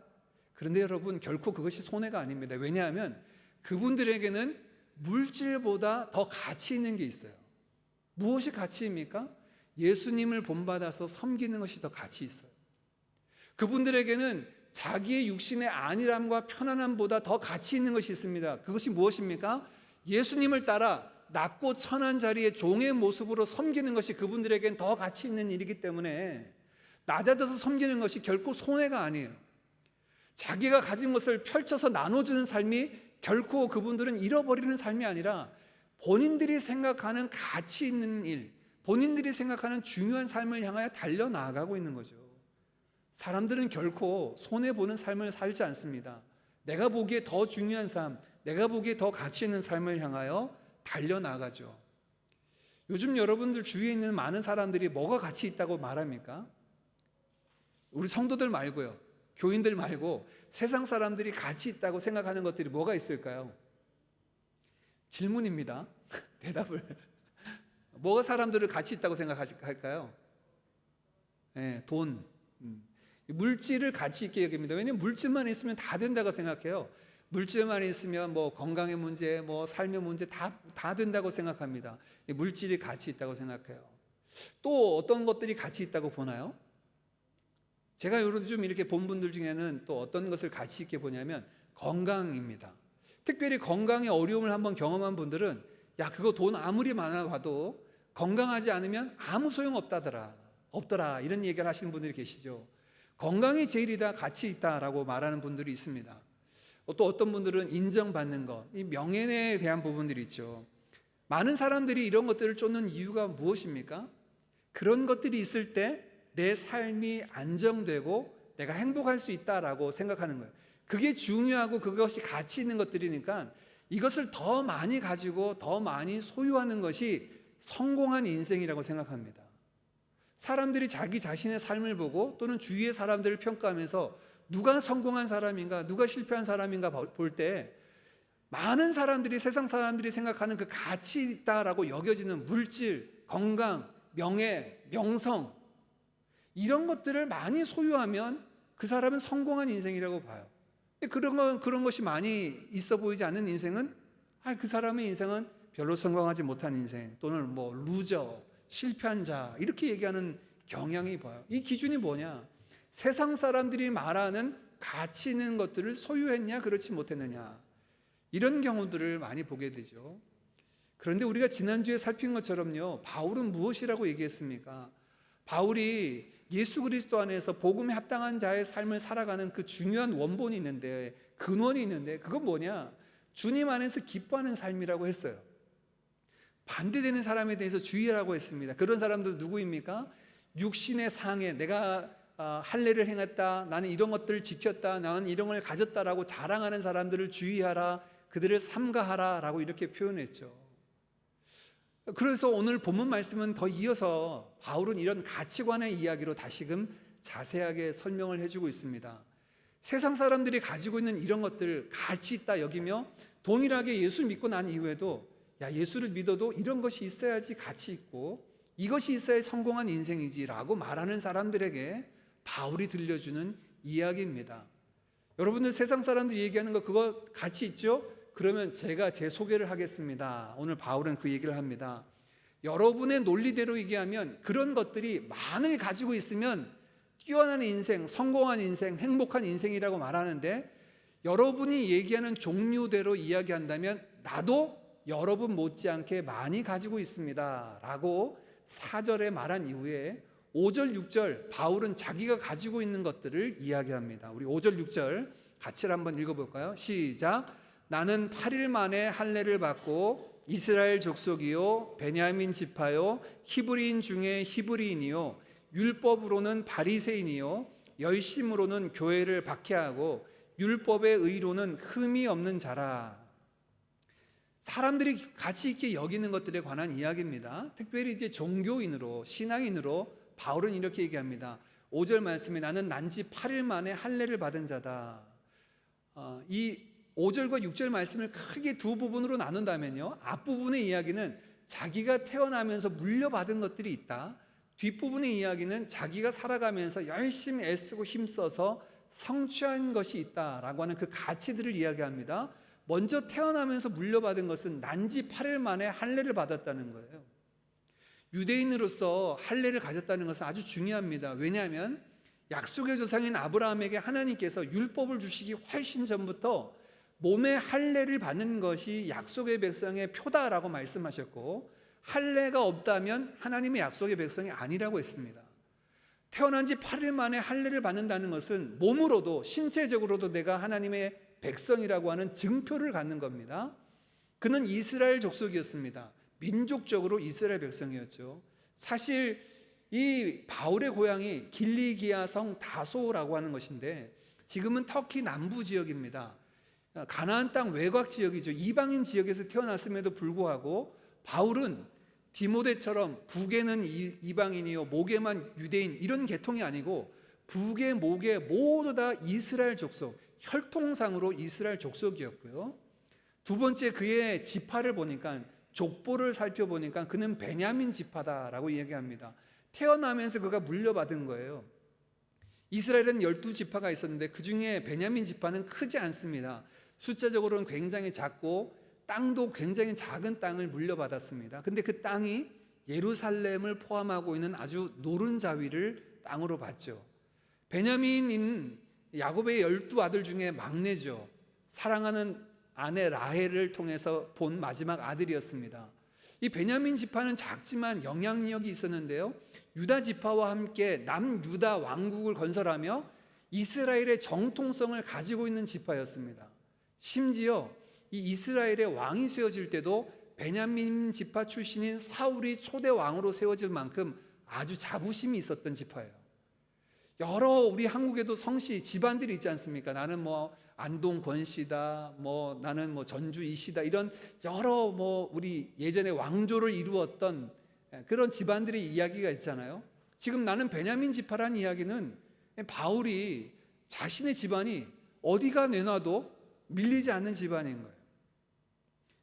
A: 그런데 여러분, 결코 그것이 손해가 아닙니다. 왜냐하면 그분들에게는 물질보다 더 가치 있는 게 있어요. 무엇이 가치입니까? 예수님을 본받아서 섬기는 것이 더 가치 있어요. 그분들에게는 자기의 육신의 안일함과 편안함보다 더 가치 있는 것이 있습니다. 그것이 무엇입니까? 예수님을 따라 낮고 천한 자리에 종의 모습으로 섬기는 것이 그분들에겐 더 가치 있는 일이기 때문에 낮아져서 섬기는 것이 결코 손해가 아니에요. 자기가 가진 것을 펼쳐서 나눠주는 삶이 결코 그분들은 잃어버리는 삶이 아니라 본인들이 생각하는 가치 있는 일, 본인들이 생각하는 중요한 삶을 향하여 달려나가고 있는 거죠. 사람들은 결코 손해보는 삶을 살지 않습니다. 내가 보기에 더 중요한 삶, 내가 보기에 더 가치 있는 삶을 향하여 달려나가죠. 요즘 여러분들 주위에 있는 많은 사람들이 뭐가 가치 있다고 말합니까? 우리 성도들 말고요, 교인들 말고 세상 사람들이 가치 있다고 생각하는 것들이 뭐가 있을까요? 질문입니다. 대답을. 뭐가 사람들을 가치 있다고 생각할까요? 돈, 물질을 가치 있게 여깁니다. 왜냐하면 물질만 있으면 다 된다고 생각해요. 물질만 있으면 뭐 건강의 문제, 뭐 삶의 문제 다 된다고 생각합니다. 물질이 가치 있다고 생각해요. 또 어떤 것들이 가치 있다고 보나요? 제가 요즘 이렇게 본 분들 중에는 또 어떤 것을 가치 있게 보냐면 건강입니다. 특별히 건강의 어려움을 한번 경험한 분들은 그거 돈 아무리 많아봐도 건강하지 않으면 아무 소용 없더라 이런 얘기를 하시는 분들이 계시죠. 건강이 제일이다, 가치 있다라고 말하는 분들이 있습니다. 또 어떤 분들은 인정받는 것, 이 명예에 대한 부분들이 있죠. 많은 사람들이 이런 것들을 쫓는 이유가 무엇입니까? 그런 것들이 있을 때 내 삶이 안정되고 내가 행복할 수 있다라고 생각하는 거예요. 그게 중요하고 그것이 가치 있는 것들이니까 이것을 더 많이 가지고 더 많이 소유하는 것이 성공한 인생이라고 생각합니다. 사람들이 자기 자신의 삶을 보고 또는 주위의 사람들을 평가하면서 누가 성공한 사람인가, 누가 실패한 사람인가 볼 때 많은 사람들이, 세상 사람들이 생각하는 그 가치 있다라고 여겨지는 물질, 건강, 명예, 명성, 이런 것들을 많이 소유하면 그 사람은 성공한 인생이라고 봐요. 그런 것이 많이 있어 보이지 않는 인생은 그 사람의 인생은 별로 성공하지 못한 인생, 또는 뭐 루저, 실패한 자, 이렇게 얘기하는 경향이 보여요. 이 기준이 뭐냐? 세상 사람들이 말하는 가치 있는 것들을 소유했냐, 그렇지 못했느냐, 이런 경우들을 많이 보게 되죠. 그런데 우리가 지난주에 살핀 것처럼요, 바울은 무엇이라고 얘기했습니까? 바울이 예수 그리스도 안에서 복음에 합당한 자의 삶을 살아가는 그 중요한 원본이 있는데, 근원이 있는데, 그건 뭐냐? 주님 안에서 기뻐하는 삶이라고 했어요. 반대되는 사람에 대해서 주의하라고 했습니다. 그런 사람들 누구입니까? 육신의 상에 내가 할례를 행했다, 나는 이런 것들을 지켰다, 나는 이런 걸 가졌다라고 자랑하는 사람들을 주의하라, 그들을 삼가하라 라고 이렇게 표현했죠. 그래서 오늘 본문 말씀은 더 이어서 바울은 이런 가치관의 이야기로 다시금 자세하게 설명을 해주고 있습니다. 세상 사람들이 가지고 있는 이런 것들 가치 있다 여기며 동일하게 예수 믿고 난 이후에도 예수를 믿어도 이런 것이 있어야지 가치 있고 이것이 있어야 성공한 인생이지 라고 말하는 사람들에게 바울이 들려주는 이야기입니다. 여러분들 세상 사람들이 얘기하는 거 그거 가치 있죠? 그러면 제가 제 소개를 하겠습니다. 오늘 바울은 그 얘기를 합니다. 여러분의 논리대로 얘기하면 그런 것들이 많이 가지고 있으면 뛰어난 인생, 성공한 인생, 행복한 인생이라고 말하는데 여러분이 얘기하는 종류대로 이야기한다면 나도 여러분 못지않게 많이 가지고 있습니다 라고 4절에 말한 이후에 5절, 6절 바울은 자기가 가지고 있는 것들을 이야기합니다. 우리 5절, 6절 같이 한번 읽어볼까요? 시작. 나는 8일 만에 할례를 받고 이스라엘 족속이요 베냐민 지파요 히브리인 중에 히브리인이요 율법으로는 바리새인이요 열심으로는 교회를 박해하고 율법의 의로는 흠이 없는 자라. 사람들이 가치 있게 여기는 것들에 관한 이야기입니다. 특별히 이제 종교인으로 신앙인으로 바울은 이렇게 얘기합니다. 5절 말씀에 나는 난지 8일 만에 할례를 받은 자다. 이 5절과 6절 말씀을 크게 두 부분으로 나눈다면요, 앞부분의 이야기는 자기가 태어나면서 물려받은 것들이 있다. 뒷부분의 이야기는 자기가 살아가면서 열심히 애쓰고 힘써서 성취한 것이 있다라고 하는 그 가치들을 이야기합니다. 먼저 태어나면서 물려받은 것은 난지 8일 만에 할례를 받았다는 거예요. 유대인으로서 할례를 가졌다는 것은 아주 중요합니다. 왜냐하면 약속의 조상인 아브라함에게 하나님께서 율법을 주시기 훨씬 전부터 몸에 할례를 받는 것이 약속의 백성의 표다라고 말씀하셨고, 할례가 없다면 하나님의 약속의 백성이 아니라고 했습니다. 태어난 지 8일 만에 할례를 받는다는 것은 몸으로도 신체적으로도 내가 하나님의 백성이라고 하는 증표를 갖는 겁니다. 그는 이스라엘 족속이었습니다. 민족적으로 이스라엘 백성이었죠. 사실 이 바울의 고향이 길리기아 성 다소라고 하는 것인데 지금은 터키 남부 지역입니다. 가나안 땅 외곽 지역이죠. 이방인 지역에서 태어났음에도 불구하고 바울은 디모데처럼 북에는 이방인이요 목에만 유대인 이런 계통이 아니고 북에 목에 모두 다 이스라엘 족속, 혈통상으로 이스라엘 족속이었고요. 두 번째 그의 지파를 보니까 족보를 살펴보니까 그는 베냐민 지파다라고 얘기합니다. 태어나면서 그가 물려받은 거예요. 이스라엘은 12지파가 있었는데 그 중에 베냐민 지파는 크지 않습니다. 숫자적으로는 굉장히 작고 땅도 굉장히 작은 땅을 물려받았습니다. 근데 그 땅이 예루살렘을 포함하고 있는 아주 노른자위를 땅으로 받죠. 베냐민인 야곱의 12아들 중에 막내죠. 사랑하는 아내 라헬을 통해서 본 마지막 아들이었습니다. 이 베냐민 지파는 작지만 영향력이 있었는데요, 유다 지파와 함께 남유다 왕국을 건설하며 이스라엘의 정통성을 가지고 있는 지파였습니다. 심지어 이 이스라엘의 왕이 세워질 때도 베냐민 지파 출신인 사울이 초대 왕으로 세워질 만큼 아주 자부심이 있었던 지파예요. 여러 우리 한국에도 성씨 집안들이 있지 않습니까? 나는 뭐 안동 권씨다, 뭐 나는 뭐 전주 이씨다, 이런 여러 뭐 우리 예전에 왕조를 이루었던 그런 집안들의 이야기가 있잖아요. 지금 나는 베냐민 지파라는 이야기는 바울이 자신의 집안이 어디가 내놔도 밀리지 않는 집안인 거예요.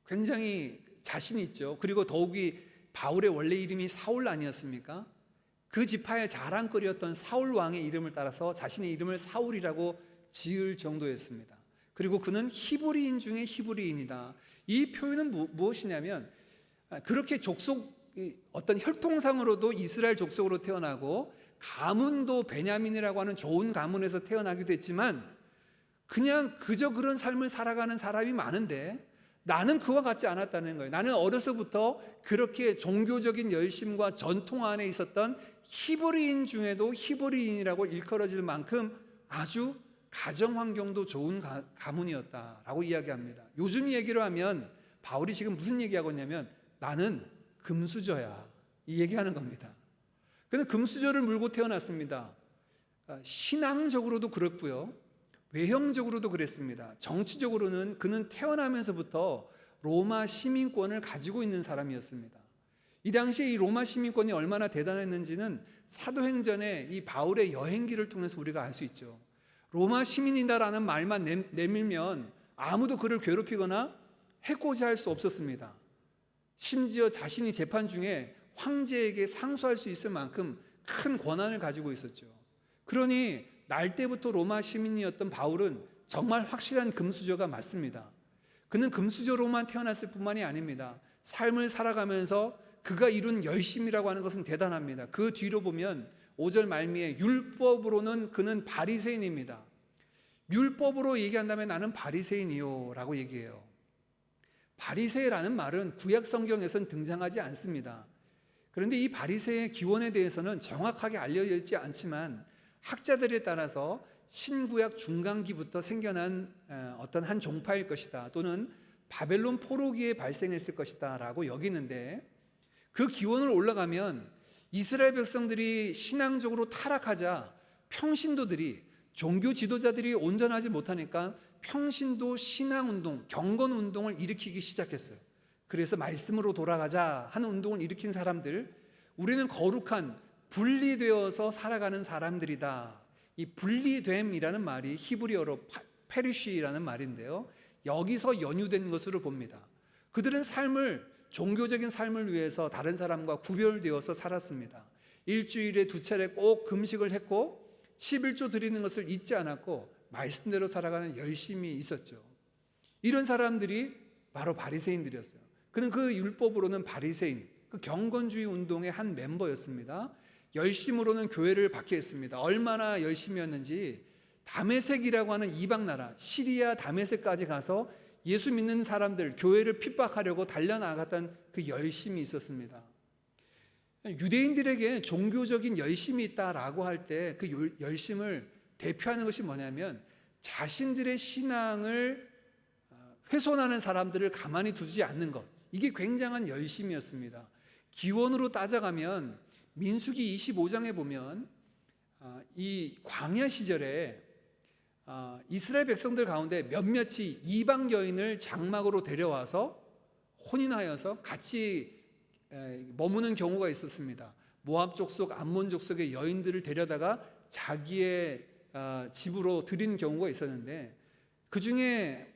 A: 굉장히 자신이 있죠. 그리고 더욱이 바울의 원래 이름이 사울 아니었습니까? 그 지파의 자랑거리였던 사울 왕의 이름을 따라서 자신의 이름을 사울이라고 지을 정도였습니다. 그리고 그는 히브리인 중에 히브리인이다. 이 표현은 무엇이냐면 그렇게 족속 어떤 혈통상으로도 이스라엘 족속으로 태어나고 가문도 베냐민이라고 하는 좋은 가문에서 태어나기도 했지만 그냥 그저 그런 삶을 살아가는 사람이 많은데 나는 그와 같지 않았다는 거예요. 나는 어려서부터 그렇게 종교적인 열심과 전통 안에 있었던 히브리인 중에도 히브리인이라고 일컬어질 만큼 아주 가정 환경도 좋은 가문이었다라고 이야기합니다. 요즘 얘기로 하면 바울이 지금 무슨 얘기하고 있냐면 나는 금수저야, 이 얘기하는 겁니다. 그는 금수저를 물고 태어났습니다. 신앙적으로도 그렇고요, 외형적으로도 그랬습니다. 정치적으로는 그는 태어나면서부터 로마 시민권을 가지고 있는 사람이었습니다. 이 당시에 이 로마 시민권이 얼마나 대단했는지는 사도행전의 이 바울의 여행기를 통해서 우리가 알 수 있죠. 로마 시민이다라는 말만 내밀면 아무도 그를 괴롭히거나 해코지 할 수 없었습니다. 심지어 자신이 재판 중에 황제에게 상소할 수 있을 만큼 큰 권한을 가지고 있었죠. 그러니 날 때부터 로마 시민이었던 바울은 정말 확실한 금수저가 맞습니다. 그는 금수저로만 태어났을 뿐만이 아닙니다. 삶을 살아가면서 그가 이룬 열심이라고 하는 것은 대단합니다. 그 뒤로 보면 5절 말미에 율법으로는 그는 바리새인입니다. 율법으로 얘기한다면 나는 바리새인이요 라고 얘기해요. 바리새라는 말은 구약 성경에선 등장하지 않습니다. 그런데 이 바리새의 기원에 대해서는 정확하게 알려져 있지 않지만 학자들에 따라서 신구약 중간기부터 생겨난 어떤 한 종파일 것이다, 또는 바벨론 포로기에 발생했을 것이다 라고 여기는데, 그 기원을 올라가면 이스라엘 백성들이 신앙적으로 타락하자 평신도들이, 종교 지도자들이 온전하지 못하니까 평신도 신앙운동, 경건운동을 일으키기 시작했어요. 그래서 말씀으로 돌아가자 하는 운동을 일으킨 사람들, 우리는 거룩한 분리되어서 살아가는 사람들이다. 이 분리됨이라는 말이 히브리어로 페리쉬라는 말인데요, 여기서 연유된 것으로 봅니다. 그들은 종교적인 삶을 위해서 다른 사람과 구별되어서 살았습니다. 일주일에 2차례 꼭 금식을 했고 11조 드리는 것을 잊지 않았고 말씀대로 살아가는 열심이 있었죠. 이런 사람들이 바로 바리새인들이었어요. 그는 그 율법으로는 바리새인, 그 경건주의 운동의 한 멤버였습니다. 열심으로는 교회를 박해했습니다. 얼마나 열심이었는지 다메섹이라고 하는 이방 나라 시리아 다메섹까지 가서 예수 믿는 사람들, 교회를 핍박하려고 달려나갔던 그 열심이 있었습니다. 유대인들에게 종교적인 열심이 있다라고 할 때 그 열심을 대표하는 것이 뭐냐면 자신들의 신앙을 훼손하는 사람들을 가만히 두지 않는 것, 이게 굉장한 열심이었습니다. 기원으로 따져가면 민수기 25장에 보면 이 광야 시절에 이스라엘 백성들 가운데 몇몇이 이방 여인을 장막으로 데려와서 혼인하여서 같이 머무는 경우가 있었습니다. 모압 족속, 암몬 족속의 여인들을 데려다가 자기의 집으로 들인 경우가 있었는데, 그 중에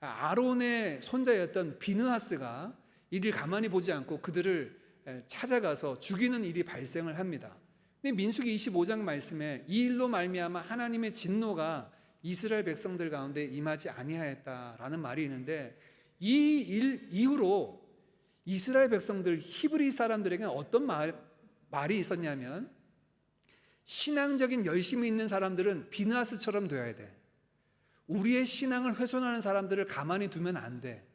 A: 아론의 손자였던 비느하스가 이를 가만히 보지 않고 그들을 찾아가서 죽이는 일이 발생을 합니다. 근데 민수기 25장 말씀에 이 일로 말미암아 하나님의 진노가 이스라엘 백성들 가운데 임하지 아니하였다라는 말이 있는데, 이 일 이후로 이스라엘 백성들, 히브리 사람들에게는 어떤 말이 있었냐면, 신앙적인 열심이 있는 사람들은 비느하스처럼 되어야 돼. 우리의 신앙을 훼손하는 사람들을 가만히 두면 안 돼.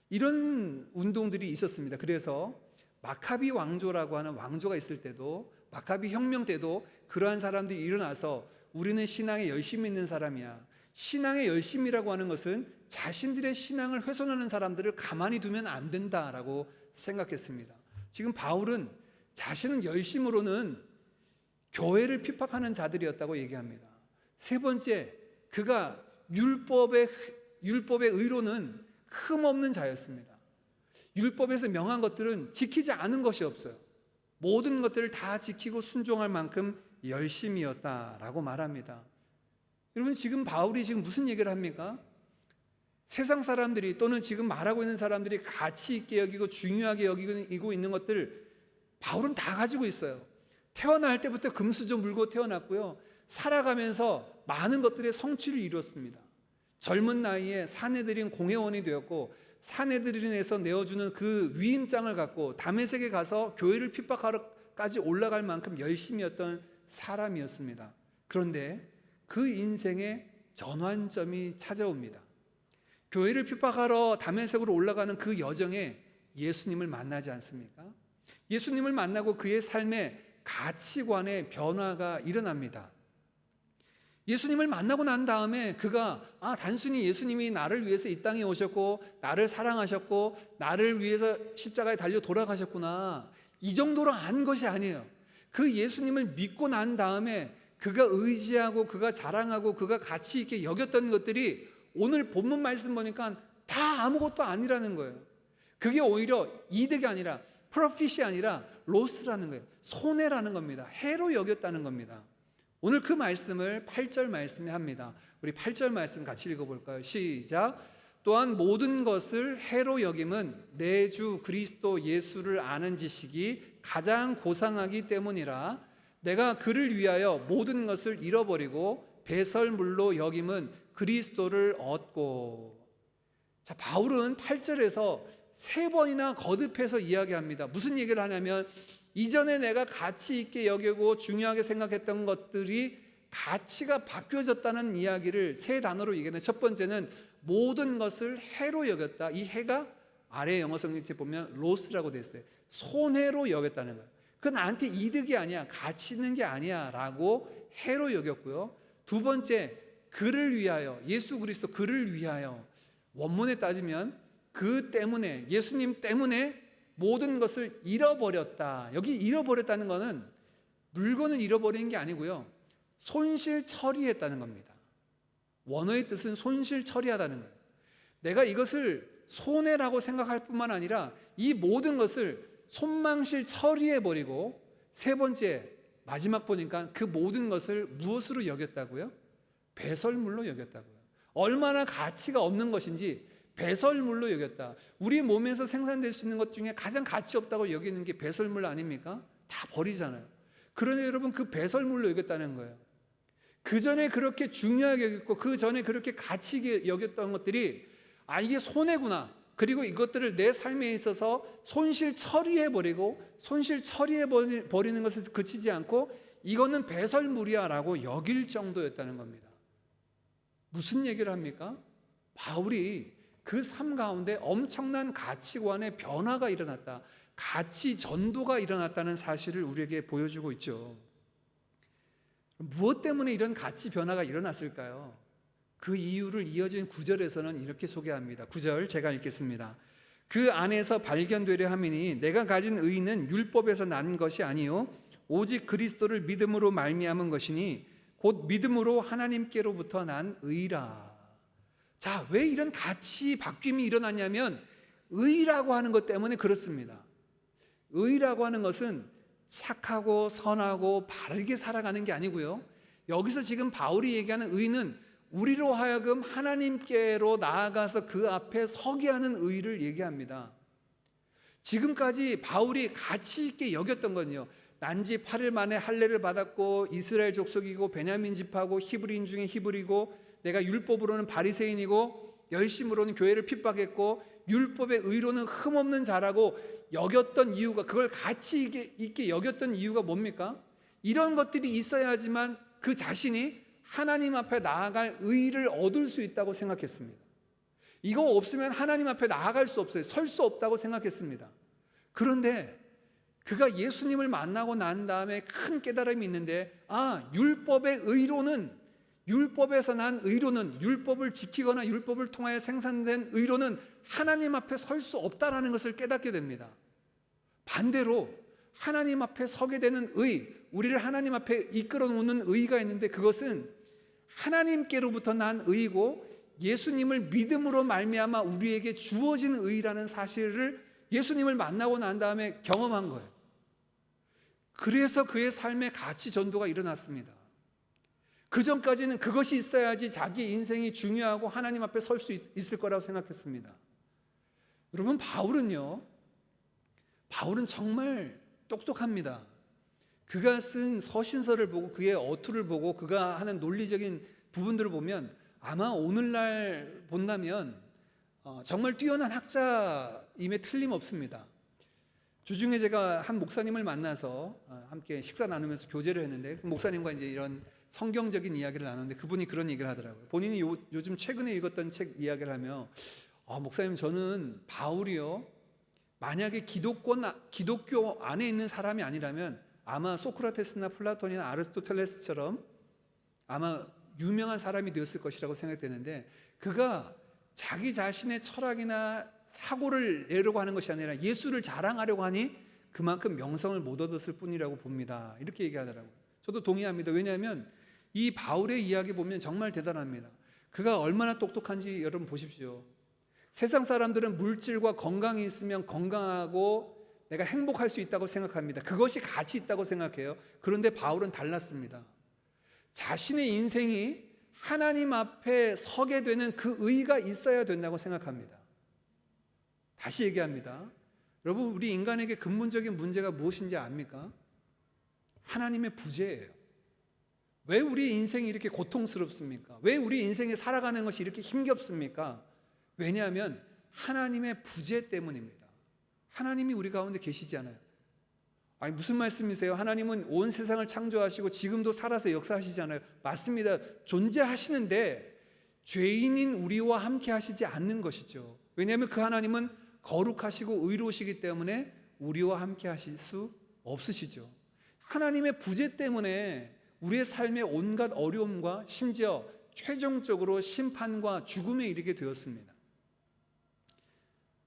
A: 이런 운동들이 있었습니다. 그래서 마카비 왕조라고 하는 왕조가 있을 때도, 마카비 혁명 때도 그러한 사람들이 일어나서 우리는 신앙에 열심히 있는 사람이야. 신앙의 열심이라고 하는 것은 자신들의 신앙을 훼손하는 사람들을 가만히 두면 안 된다라고 생각했습니다. 지금 바울은 자신은 열심으로는 교회를 핍박하는 자들이었다고 얘기합니다. 세 번째, 그가 율법의 의로는 흠없는 자였습니다. 율법에서 명한 것들은 지키지 않은 것이 없어요. 모든 것들을 다 지키고 순종할 만큼 열심이었다라고 말합니다. 여러분, 지금 바울이 지금 무슨 얘기를 합니까? 세상 사람들이, 또는 지금 말하고 있는 사람들이 가치 있게 여기고 중요하게 여기고 있는 것들 바울은 다 가지고 있어요. 태어날 때부터 금수저 물고 태어났고요, 살아가면서 많은 것들의 성취를 이루었습니다. 젊은 나이에 사내들인 공회원이 되었고, 사내들인에서 내어주는 그 위임장을 갖고 다메섹에 가서 교회를 핍박하러까지 올라갈 만큼 열심이었던 사람이었습니다. 그런데 그 인생의 전환점이 찾아옵니다. 교회를 핍박하러 다메섹으로 올라가는 그 여정에 예수님을 만나지 않습니까? 예수님을 만나고 그의 삶의 가치관의 변화가 일어납니다. 예수님을 만나고 난 다음에 그가 단순히 예수님이 나를 위해서 이 땅에 오셨고 나를 사랑하셨고 나를 위해서 십자가에 달려 돌아가셨구나, 이 정도로 안 것이 아니에요. 그 예수님을 믿고 난 다음에 그가 의지하고 그가 자랑하고 그가 가치 있게 여겼던 것들이 오늘 본문 말씀 보니까 다 아무것도 아니라는 거예요. 그게 오히려 이득이 아니라 프로핏이 아니라 로스라는 거예요. 손해라는 겁니다. 해로 여겼다는 겁니다. 오늘 그 말씀을 8절 말씀에 합니다. 우리 8절 말씀 같이 읽어볼까요? 시작. 또한 모든 것을 해로 여김은 내 주 그리스도 예수를 아는 지식이 가장 고상하기 때문이라. 내가 그를 위하여 모든 것을 잃어버리고 배설물로 여김은 그리스도를 얻고. 자, 바울은 8절에서 3번이나 거듭해서 이야기합니다. 무슨 얘기를 하냐면 이전에 내가 가치 있게 여기고 중요하게 생각했던 것들이 가치가 바뀌어졌다는 이야기를 3단어로 얘기하는데, 첫 번째는 모든 것을 해로 여겼다. 이 해가 아래 영어 성경책 보면 로스라고 되어 있어요. 손해로 여겼다는 거예요. 그건 나한테 이득이 아니야, 가치 있는 게 아니야 라고 해로 여겼고요. 두 번째, 그를 위하여, 예수 그리스도 그를 위하여. 원문에 따지면 그 때문에, 예수님 때문에 모든 것을 잃어버렸다. 여기 잃어버렸다는 것은 물건을 잃어버리는 게 아니고요, 손실 처리했다는 겁니다. 원어의 뜻은 손실 처리하다는 거예요. 내가 이것을 손해라고 생각할 뿐만 아니라 이 모든 것을 손망실 처리해버리고, 세 번째 마지막 보니까 그 모든 것을 무엇으로 여겼다고요? 배설물로 여겼다고요. 얼마나 가치가 없는 것인지 배설물로 여겼다. 우리 몸에서 생산될 수 있는 것 중에 가장 가치 없다고 여기는 게 배설물 아닙니까? 다 버리잖아요. 그러니 여러분, 그 배설물로 여겼다는 거예요. 그 전에 그렇게 중요하게 여겼고 그 전에 그렇게 가치 있게 여겼던 것들이 이게 손해구나. 그리고 이것들을 내 삶에 있어서 손실 처리해버리고, 손실 처리해버리는 것에서 그치지 않고 이거는 배설물이야 라고 여길 정도였다는 겁니다. 무슨 얘기를 합니까? 바울이 그 삶 가운데 엄청난 가치관의 변화가 일어났다, 가치 전도가 일어났다는 사실을 우리에게 보여주고 있죠. 무엇 때문에 이런 가치 변화가 일어났을까요? 그 이유를 이어진 9절에서는 이렇게 소개합니다. 9절 제가 읽겠습니다. 그 안에서 발견되려 함이니 내가 가진 의는 율법에서 난 것이 아니요 오직 그리스도를 믿음으로 말미암은 것이니 곧 믿음으로 하나님께로부터 난 의라. 자, 왜 이런 가치 바뀜이 일어났냐면 의라고 하는 것 때문에 그렇습니다. 의라고 하는 것은 착하고 선하고 바르게 살아가는 게 아니고요, 여기서 지금 바울이 얘기하는 의는 우리로 하여금 하나님께로 나아가서 그 앞에 서게 하는 의를 얘기합니다. 지금까지 바울이 가치 있게 여겼던 건요, 난지 8일 만에 할례를 받았고 이스라엘 족속이고 베냐민 지파고 히브리인 중에 히브리고 내가 율법으로는 바리새인이고 열심으로는 교회를 핍박했고 율법의 의로는 흠없는 자라고 여겼던 이유가, 그걸 가치 있게 여겼던 이유가 뭡니까? 이런 것들이 있어야지만 그 자신이 하나님 앞에 나아갈 의를 얻을 수 있다고 생각했습니다. 이거 없으면 하나님 앞에 나아갈 수 없어요. 설 수 없다고 생각했습니다. 그런데 그가 예수님을 만나고 난 다음에 큰 깨달음이 있는데, 율법의 의로는, 율법에서 난 의로는, 율법을 지키거나 율법을 통하여 생산된 의로는 하나님 앞에 설 수 없다라는 것을 깨닫게 됩니다. 반대로 하나님 앞에 서게 되는 의, 우리를 하나님 앞에 이끌어 놓는 의가 있는데 그것은 하나님께로부터 난 의이고 예수님을 믿음으로 말미암아 우리에게 주어진 의라는 사실을 예수님을 만나고 난 다음에 경험한 거예요. 그래서 그의 삶의 가치 전도가 일어났습니다. 그 전까지는 그것이 있어야지 자기 인생이 중요하고 하나님 앞에 설 수 있을 거라고 생각했습니다. 여러분, 바울은 정말 똑똑합니다. 그가 쓴 서신서를 보고 그의 어투를 보고 그가 하는 논리적인 부분들을 보면 아마 오늘날 본다면 정말 뛰어난 학자임에 틀림없습니다. 주중에 제가 한 목사님을 만나서 함께 식사 나누면서 교제를 했는데 그 목사님과 이제 이런 성경적인 이야기를 나눴는데 그분이 그런 얘기를 하더라고요. 본인이 요즘 최근에 읽었던 책 이야기를 하며 목사님, 저는 바울이요, 만약에 기독교 안에 있는 사람이 아니라면 아마 소크라테스나 플라톤이나 아리스토텔레스처럼 아마 유명한 사람이 되었을 것이라고 생각되는데, 그가 자기 자신의 철학이나 사고를 내려고 하는 것이 아니라 예수를 자랑하려고 하니 그만큼 명성을 못 얻었을 뿐이라고 봅니다. 이렇게 얘기하더라고요. 저도 동의합니다. 왜냐하면 이 바울의 이야기 보면 정말 대단합니다. 그가 얼마나 똑똑한지 여러분 보십시오. 세상 사람들은 물질과 건강이 있으면 건강하고 내가 행복할 수 있다고 생각합니다. 그것이 가치 있다고 생각해요. 그런데 바울은 달랐습니다. 자신의 인생이 하나님 앞에 서게 되는 그 의의가 있어야 된다고 생각합니다. 다시 얘기합니다. 여러분, 우리 인간에게 근본적인 문제가 무엇인지 압니까? 하나님의 부재예요. 왜 우리 인생이 이렇게 고통스럽습니까? 왜 우리 인생에 살아가는 것이 이렇게 힘겹습니까? 왜냐하면 하나님의 부재 때문입니다. 하나님이 우리 가운데 계시지 않아요. 아니, 무슨 말씀이세요? 하나님은 온 세상을 창조하시고 지금도 살아서 역사하시잖아요. 맞습니다. 존재하시는데 죄인인 우리와 함께 하시지 않는 것이죠. 왜냐하면 그 하나님은 거룩하시고 의로우시기 때문에 우리와 함께 하실 수 없으시죠. 하나님의 부재 때문에 우리의 삶의 온갖 어려움과 심지어 최종적으로 심판과 죽음에 이르게 되었습니다.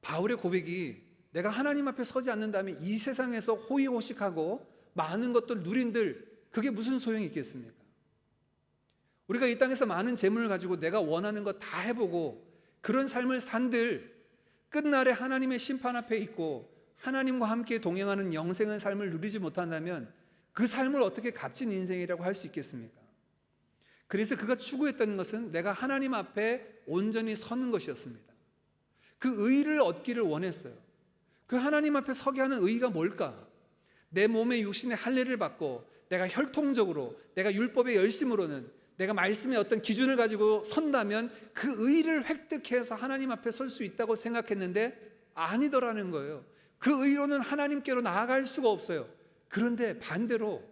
A: 바울의 고백이 내가 하나님 앞에 서지 않는다면 이 세상에서 호의호식하고 많은 것들 누린들 그게 무슨 소용이 있겠습니까? 우리가 이 땅에서 많은 재물을 가지고 내가 원하는 거 다 해보고 그런 삶을 산들 끝날에 하나님의 심판 앞에 있고 하나님과 함께 동행하는 영생의 삶을 누리지 못한다면 그 삶을 어떻게 값진 인생이라고 할 수 있겠습니까? 그래서 그가 추구했던 것은 내가 하나님 앞에 온전히 서는 것이었습니다. 그 의의를 얻기를 원했어요. 그 하나님 앞에 서게 하는 의의가 뭘까? 내 몸의 육신의 할례를 받고 내가 혈통적으로 내가 율법의 열심으로는 내가 말씀의 어떤 기준을 가지고 선다면 그 의의를 획득해서 하나님 앞에 설 수 있다고 생각했는데 아니더라는 거예요. 그 의의로는 하나님께로 나아갈 수가 없어요. 그런데 반대로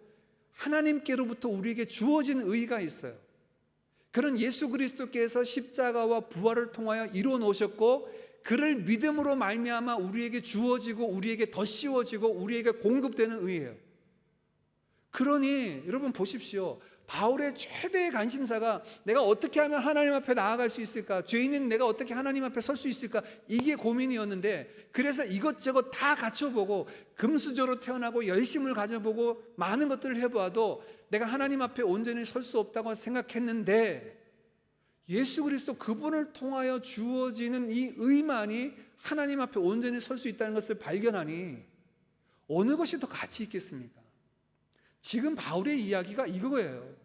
A: 하나님께로부터 우리에게 주어진 의의가 있어요. 그런 예수 그리스도께서 십자가와 부활을 통하여 이루어 놓으셨고 그를 믿음으로 말미암아 우리에게 주어지고 우리에게 더 씌워지고 우리에게 공급되는 의예요. 그러니 여러분 보십시오. 바울의 최대의 관심사가 내가 어떻게 하면 하나님 앞에 나아갈 수 있을까? 죄인인 내가 어떻게 하나님 앞에 설 수 있을까? 이게 고민이었는데 그래서 이것저것 다 갖춰보고 금수저로 태어나고 열심을 가져보고 많은 것들을 해보아도 내가 하나님 앞에 온전히 설 수 없다고 생각했는데 예수 그리스도 그분을 통하여 주어지는 이 의만이 하나님 앞에 온전히 설 수 있다는 것을 발견하니 어느 것이 더 가치 있겠습니까? 지금 바울의 이야기가 이거예요.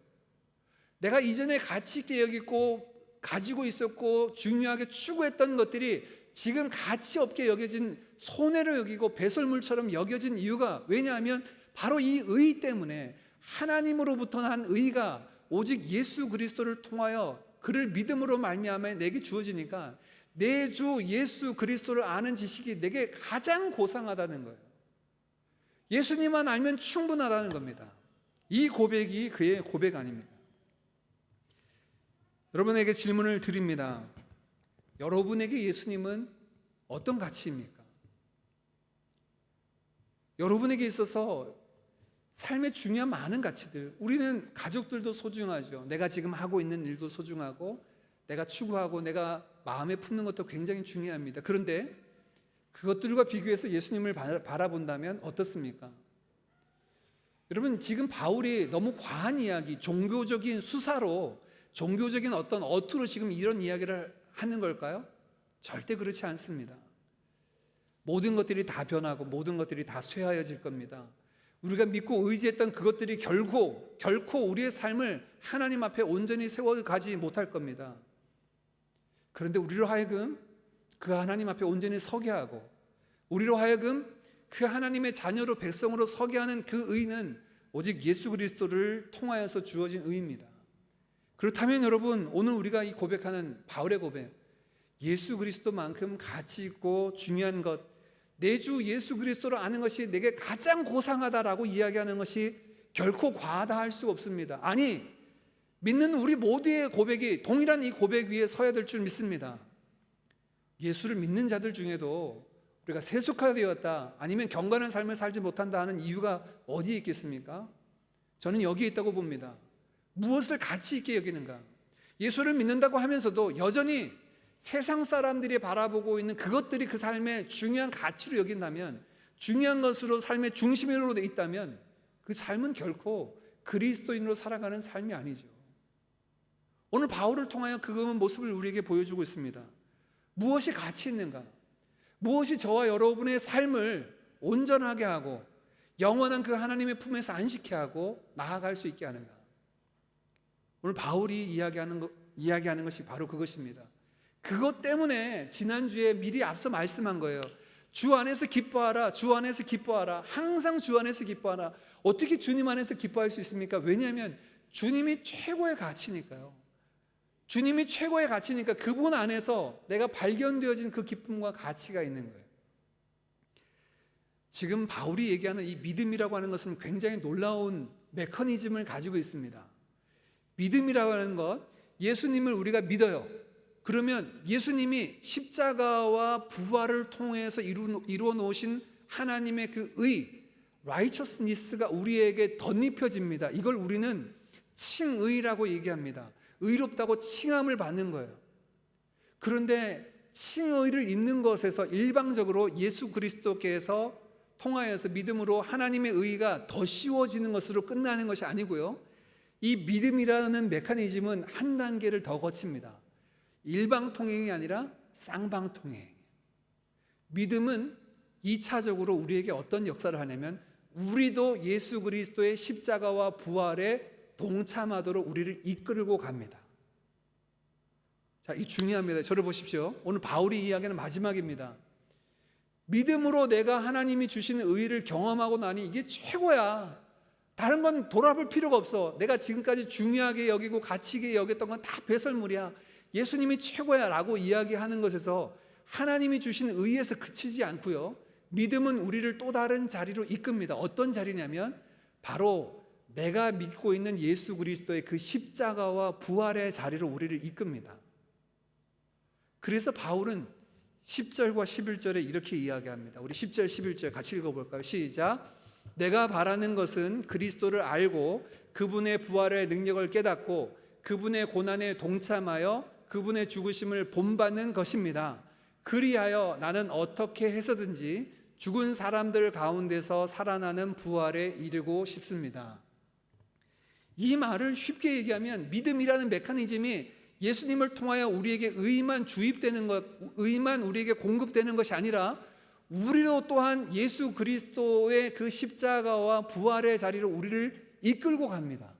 A: 내가 이전에 가치 있게 여기고 가지고 있었고 중요하게 추구했던 것들이 지금 가치 없게 여겨진 손해로 여기고 배설물처럼 여겨진 이유가 왜냐하면 바로 이 의 때문에 하나님으로부터 난 의가 오직 예수 그리스도를 통하여 그를 믿음으로 말미암아 내게 주어지니까 내 주 예수 그리스도를 아는 지식이 내게 가장 고상하다는 거예요. 예수님만 알면 충분하다는 겁니다. 이 고백이 그의 고백 아닙니다. 여러분에게 질문을 드립니다. 여러분에게 예수님은 어떤 가치입니까? 여러분에게 있어서 삶의 중요한 많은 가치들, 우리는 가족들도 소중하죠. 내가 지금 하고 있는 일도 소중하고 내가 추구하고 내가 마음에 품는 것도 굉장히 중요합니다. 그런데 그것들과 비교해서 예수님을 바라본다면 어떻습니까? 여러분 지금 바울이 너무 과한 이야기, 종교적인 수사로 종교적인 어떤 어투로 지금 이런 이야기를 하는 걸까요? 절대 그렇지 않습니다. 모든 것들이 다 변하고 모든 것들이 다 쇠하여질 겁니다. 우리가 믿고 의지했던 그것들이 결코 우리의 삶을 하나님 앞에 온전히 세워가지 못할 겁니다. 그런데 우리로 하여금 그 하나님 앞에 온전히 서게 하고 우리로 하여금 그 하나님의 자녀로 백성으로 서게 하는 그 의는 오직 예수 그리스도를 통하여서 주어진 의입니다. 그렇다면 여러분 오늘 우리가 이 고백하는 바울의 고백, 예수 그리스도만큼 가치 있고 중요한 것, 내 주 예수 그리스도를 아는 것이 내게 가장 고상하다라고 이야기하는 것이 결코 과하다 할 수 없습니다. 아니, 믿는 우리 모두의 고백이 동일한 이 고백 위에 서야 될 줄 믿습니다. 예수를 믿는 자들 중에도 우리가 세속화되었다 아니면 경건한 삶을 살지 못한다 하는 이유가 어디에 있겠습니까? 저는 여기에 있다고 봅니다. 무엇을 가치 있게 여기는가? 예수를 믿는다고 하면서도 여전히 세상 사람들이 바라보고 있는 그것들이 그 삶의 중요한 가치로 여긴다면 중요한 것으로 삶의 중심으로 돼 있다면 그 삶은 결코 그리스도인으로 살아가는 삶이 아니죠. 오늘 바울을 통하여 그 모습을 우리에게 보여주고 있습니다. 무엇이 가치 있는가? 무엇이 저와 여러분의 삶을 온전하게 하고 영원한 그 하나님의 품에서 안식케 하고 나아갈 수 있게 하는가? 오늘 바울이 이야기하는 것이 바로 그것입니다. 그것 때문에 지난주에 미리 앞서 말씀한 거예요. 주 안에서 기뻐하라, 주 안에서 기뻐하라, 항상 주 안에서 기뻐하라. 어떻게 주님 안에서 기뻐할 수 있습니까? 왜냐하면 주님이 최고의 가치니까요. 주님이 최고의 가치니까 그분 안에서 내가 발견되어진 그 기쁨과 가치가 있는 거예요. 지금 바울이 얘기하는 이 믿음이라고 하는 것은 굉장히 놀라운 메커니즘을 가지고 있습니다. 믿음이라고 하는 것, 예수님을 우리가 믿어요. 그러면 예수님이 십자가와 부활을 통해서 이루어 놓으신 하나님의 그 의, righteousness가 우리에게 덧입혀집니다. 이걸 우리는 칭의라고 얘기합니다. 의롭다고 칭함을 받는 거예요. 그런데 칭의를 입는 것에서 일방적으로 예수 그리스도께서 통하여서 믿음으로 하나님의 의가 더 씌워지는 것으로 끝나는 것이 아니고요. 이 믿음이라는 메커니즘은 한 단계를 더 거칩니다. 일방통행이 아니라 쌍방통행. 믿음은 2차적으로 우리에게 어떤 역사를 하냐면 우리도 예수 그리스도의 십자가와 부활에 동참하도록 우리를 이끌고 갑니다. 자, 이 중요합니다. 저를 보십시오. 오늘 바울이 이야기하는 마지막입니다. 믿음으로 내가 하나님이 주시는 의를 경험하고 나니 이게 최고야. 다른 건 돌아볼 필요가 없어. 내가 지금까지 중요하게 여기고 가치 있게 여겼던 건 다 배설물이야. 예수님이 최고야 라고 이야기하는 것에서 하나님이 주신 의에서 그치지 않고요. 믿음은 우리를 또 다른 자리로 이끕니다. 어떤 자리냐면 바로 내가 믿고 있는 예수 그리스도의 그 십자가와 부활의 자리로 우리를 이끕니다. 그래서 바울은 10절과 11절에 이렇게 이야기합니다. 우리 10절 11절 같이 읽어볼까요? 시작. 내가 바라는 것은 그리스도를 알고 그분의 부활의 능력을 깨닫고 그분의 고난에 동참하여 그분의 죽으심을 본받는 것입니다. 그리하여 나는 어떻게 해서든지 죽은 사람들 가운데서 살아나는 부활에 이르고 싶습니다. 이 말을 쉽게 얘기하면 믿음이라는 메커니즘이 예수님을 통하여 우리에게 의만 주입되는 것, 의만 우리에게 공급되는 것이 아니라 우리도 또한 예수 그리스도의 그 십자가와 부활의 자리로 우리를 이끌고 갑니다.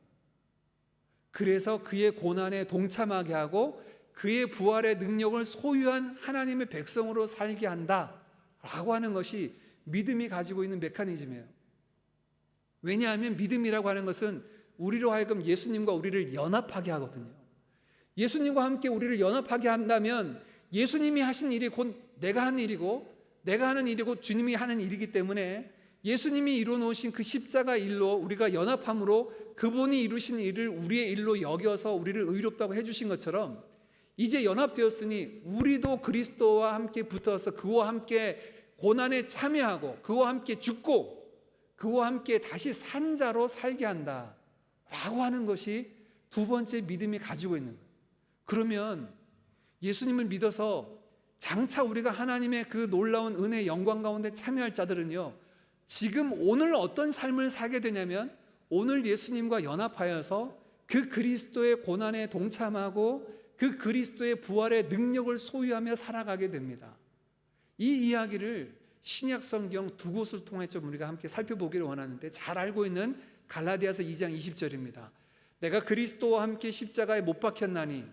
A: 그래서 그의 고난에 동참하게 하고 그의 부활의 능력을 소유한 하나님의 백성으로 살게 한다라고 하는 것이 믿음이 가지고 있는 메커니즘이에요. 왜냐하면 믿음이라고 하는 것은 우리로 하여금 예수님과 우리를 연합하게 하거든요. 예수님과 함께 우리를 연합하게 한다면 예수님이 하신 일이 곧 내가 한 일이고 내가 하는 일이고 주님이 하는 일이기 때문에 예수님이 이루어놓으신 그 십자가 일로 우리가 연합함으로 그분이 이루신 일을 우리의 일로 여겨서 우리를 의롭다고 해주신 것처럼 이제 연합되었으니 우리도 그리스도와 함께 붙어서 그와 함께 고난에 참여하고 그와 함께 죽고 그와 함께 다시 산 자로 살게 한다라고 하는 것이 두 번째 믿음이 가지고 있는 거예요. 그러면 예수님을 믿어서 장차 우리가 하나님의 그 놀라운 은혜의 영광 가운데 참여할 자들은요, 지금 오늘 어떤 삶을 살게 되냐면 오늘 예수님과 연합하여서 그 그리스도의 고난에 동참하고 그 그리스도의 부활의 능력을 소유하며 살아가게 됩니다. 이 이야기를 신약 성경 두 곳을 통해 좀 우리가 함께 살펴보기를 원하는데 잘 알고 있는 갈라디아서 2장 20절입니다. 내가 그리스도와 함께 십자가에 못 박혔나니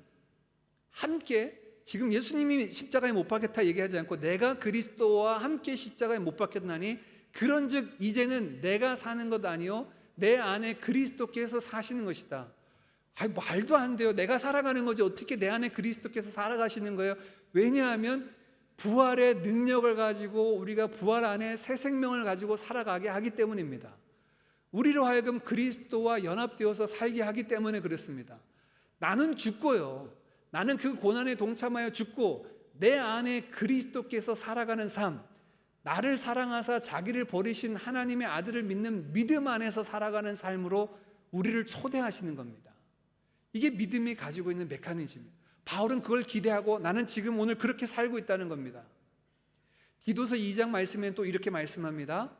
A: 함께 지금 예수님이 십자가에 못 박혔다 얘기하지 않고 내가 그리스도와 함께 십자가에 못 박혔나니 그런즉 이제는 내가 사는 것 아니요 내 안에 그리스도께서 사시는 것이다. 말도 안 돼요. 내가 살아가는 거지 어떻게 내 안에 그리스도께서 살아가시는 거예요? 왜냐하면 부활의 능력을 가지고 우리가 부활 안에 새 생명을 가지고 살아가게 하기 때문입니다. 우리로 하여금 그리스도와 연합되어서 살게 하기 때문에 그렇습니다. 나는 죽고요. 나는 그 고난에 동참하여 죽고 내 안에 그리스도께서 살아가는 삶, 나를 사랑하사 자기를 버리신 하나님의 아들을 믿는 믿음 안에서 살아가는 삶으로 우리를 초대하시는 겁니다. 이게 믿음이 가지고 있는 메커니즘이에요. 바울은 그걸 기대하고 나는 지금 오늘 그렇게 살고 있다는 겁니다. 디도서 2장 말씀에 또 이렇게 말씀합니다.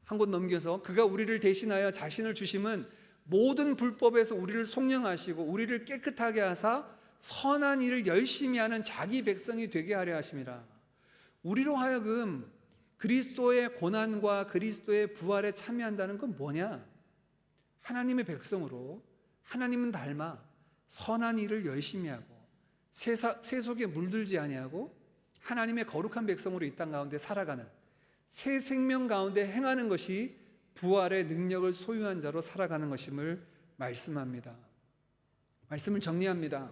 A: 한 곳 넘겨서 그가 우리를 대신하여 자신을 주심은 모든 불법에서 우리를 속량하시고 우리를 깨끗하게 하사 선한 일을 열심히 하는 자기 백성이 되게 하려 하심이라. 우리로 하여금 그리스도의 고난과 그리스도의 부활에 참여한다는 건 뭐냐? 하나님의 백성으로 하나님은 닮아 선한 일을 열심히 하고 세속에 물들지 아니하고 하나님의 거룩한 백성으로 이 땅 가운데 살아가는, 새 생명 가운데 행하는 것이 부활의 능력을 소유한 자로 살아가는 것임을 말씀합니다. 말씀을 정리합니다.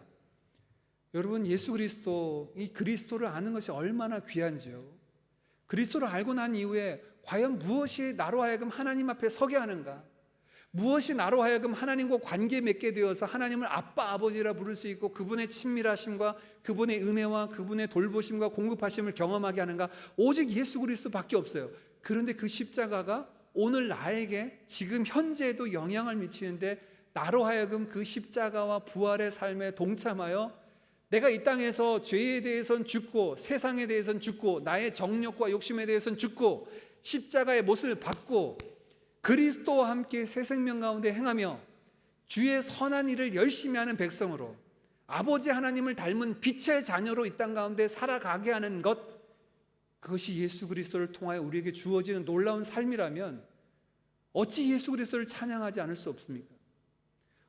A: 여러분, 예수 그리스도, 이 그리스도를 아는 것이 얼마나 귀한지요. 그리스도를 알고 난 이후에 과연 무엇이 나로 하여금 하나님 앞에 서게 하는가? 무엇이 나로 하여금 하나님과 관계 맺게 되어서 하나님을 아빠, 아버지라 부를 수 있고 그분의 친밀하심과 그분의 은혜와 그분의 돌보심과 공급하심을 경험하게 하는가? 오직 예수 그리스도밖에 없어요. 그런데 그 십자가가 오늘 나에게 지금 현재에도 영향을 미치는데, 나로 하여금 그 십자가와 부활의 삶에 동참하여 내가 이 땅에서 죄에 대해서는 죽고 세상에 대해서는 죽고 나의 정욕과 욕심에 대해서는 죽고 십자가의 못을 받고 그리스도와 함께 새 생명 가운데 행하며 주의 선한 일을 열심히 하는 백성으로, 아버지 하나님을 닮은 빛의 자녀로 이 땅 가운데 살아가게 하는 것, 그것이 예수 그리스도를 통하여 우리에게 주어지는 놀라운 삶이라면 어찌 예수 그리스도를 찬양하지 않을 수 없습니까?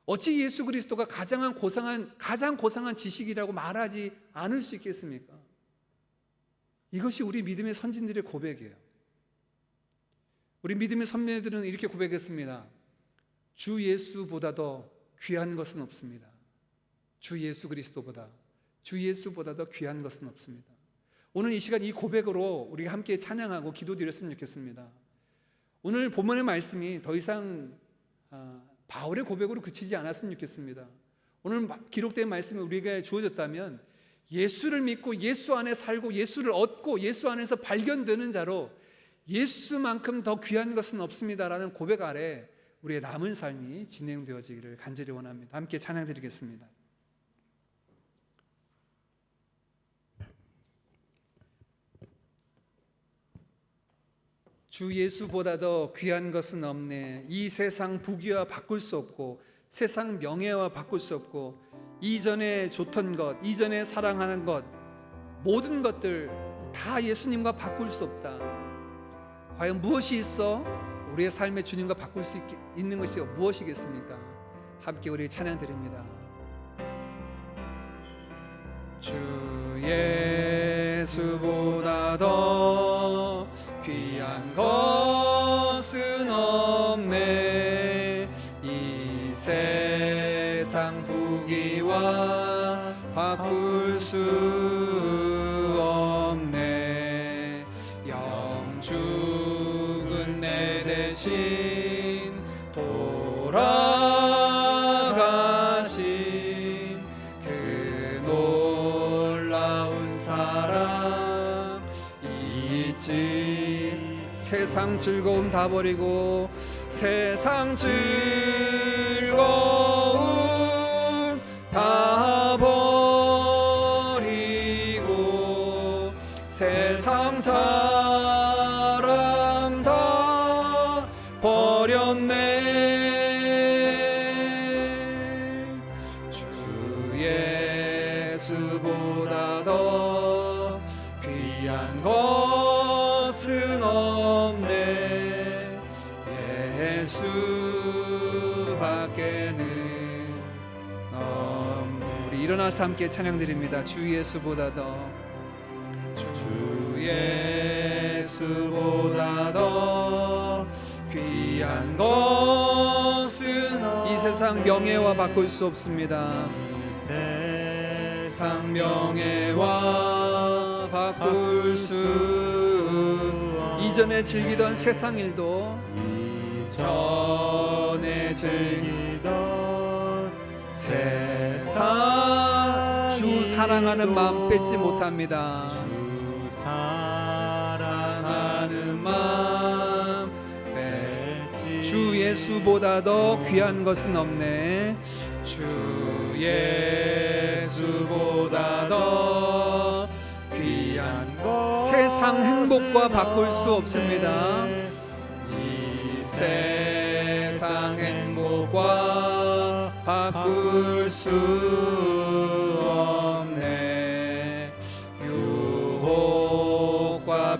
A: 어찌 예수 그리스도가 가장 고상한 지식이라고 말하지 않을 수 있겠습니까? 이것이 우리 믿음의 선진들의 고백이에요. 우리 믿음의 선배들은 이렇게 고백했습니다. 주 예수보다 더 귀한 것은 없습니다. 주 예수 그리스도보다, 주 예수보다 더 귀한 것은 없습니다. 오늘 이 시간 이 고백으로 우리가 함께 찬양하고 기도드렸으면 좋겠습니다. 오늘 본문의 말씀이 더 이상 바울의 고백으로 그치지 않았으면 좋겠습니다. 오늘 기록된 말씀이 우리에게 주어졌다면 예수를 믿고 예수 안에 살고 예수를 얻고 예수 안에서 발견되는 자로 예수만큼 더 귀한 것은 없습니다라는 고백 아래 우리의 남은 삶이 진행되어지기를 간절히 원합니다. 함께 찬양드리겠습니다. 주 예수보다 더 귀한 것은 없네. 이 세상 부귀와 바꿀 수 없고 세상 명예와 바꿀 수 없고 이전에 좋던 것, 이전에 사랑하는 것, 모든 것들 다 예수님과 바꿀 수 없다. 과연 무엇이 있어 우리의 삶의 주님과 바꿀 수 있는 것이 무엇이겠습니까? 함께 우리 찬양 드립니다. 주 예수보다 더 귀한 것은 없네. 이 세상 부귀와 바꿀 수 없네. 영죽은 내 대신 돌아가신 그 놀라운 사랑 잊지. 세상 즐거움 다 버리고 세상 즐거움 다 버리고 세상 사랑 다 버렸네. 주 예수보다 더 귀한 것은 없네. 예수밖에는 없네. 우리 일어나서 함께 찬양드립니다. 주 예수보다 더, 주 예수보다 더 귀한 것은 이 세상 명예와 바꿀 수 없습니다. 세상 명예와 바꿀 수, 이전에 즐기던 세상 일도, 이전에 즐기던 세상, 주 사랑하는 마음 뺏지 못합니다. 주 사랑하는 마음 뺏지. 주 예수보다 더 귀한 것은 없네. 주 예수보다 더 귀한 것. 세상 세상 행복과 바꿀 수 없습니다. 이 세상 행복과 바꿀 수 없네. 유혹과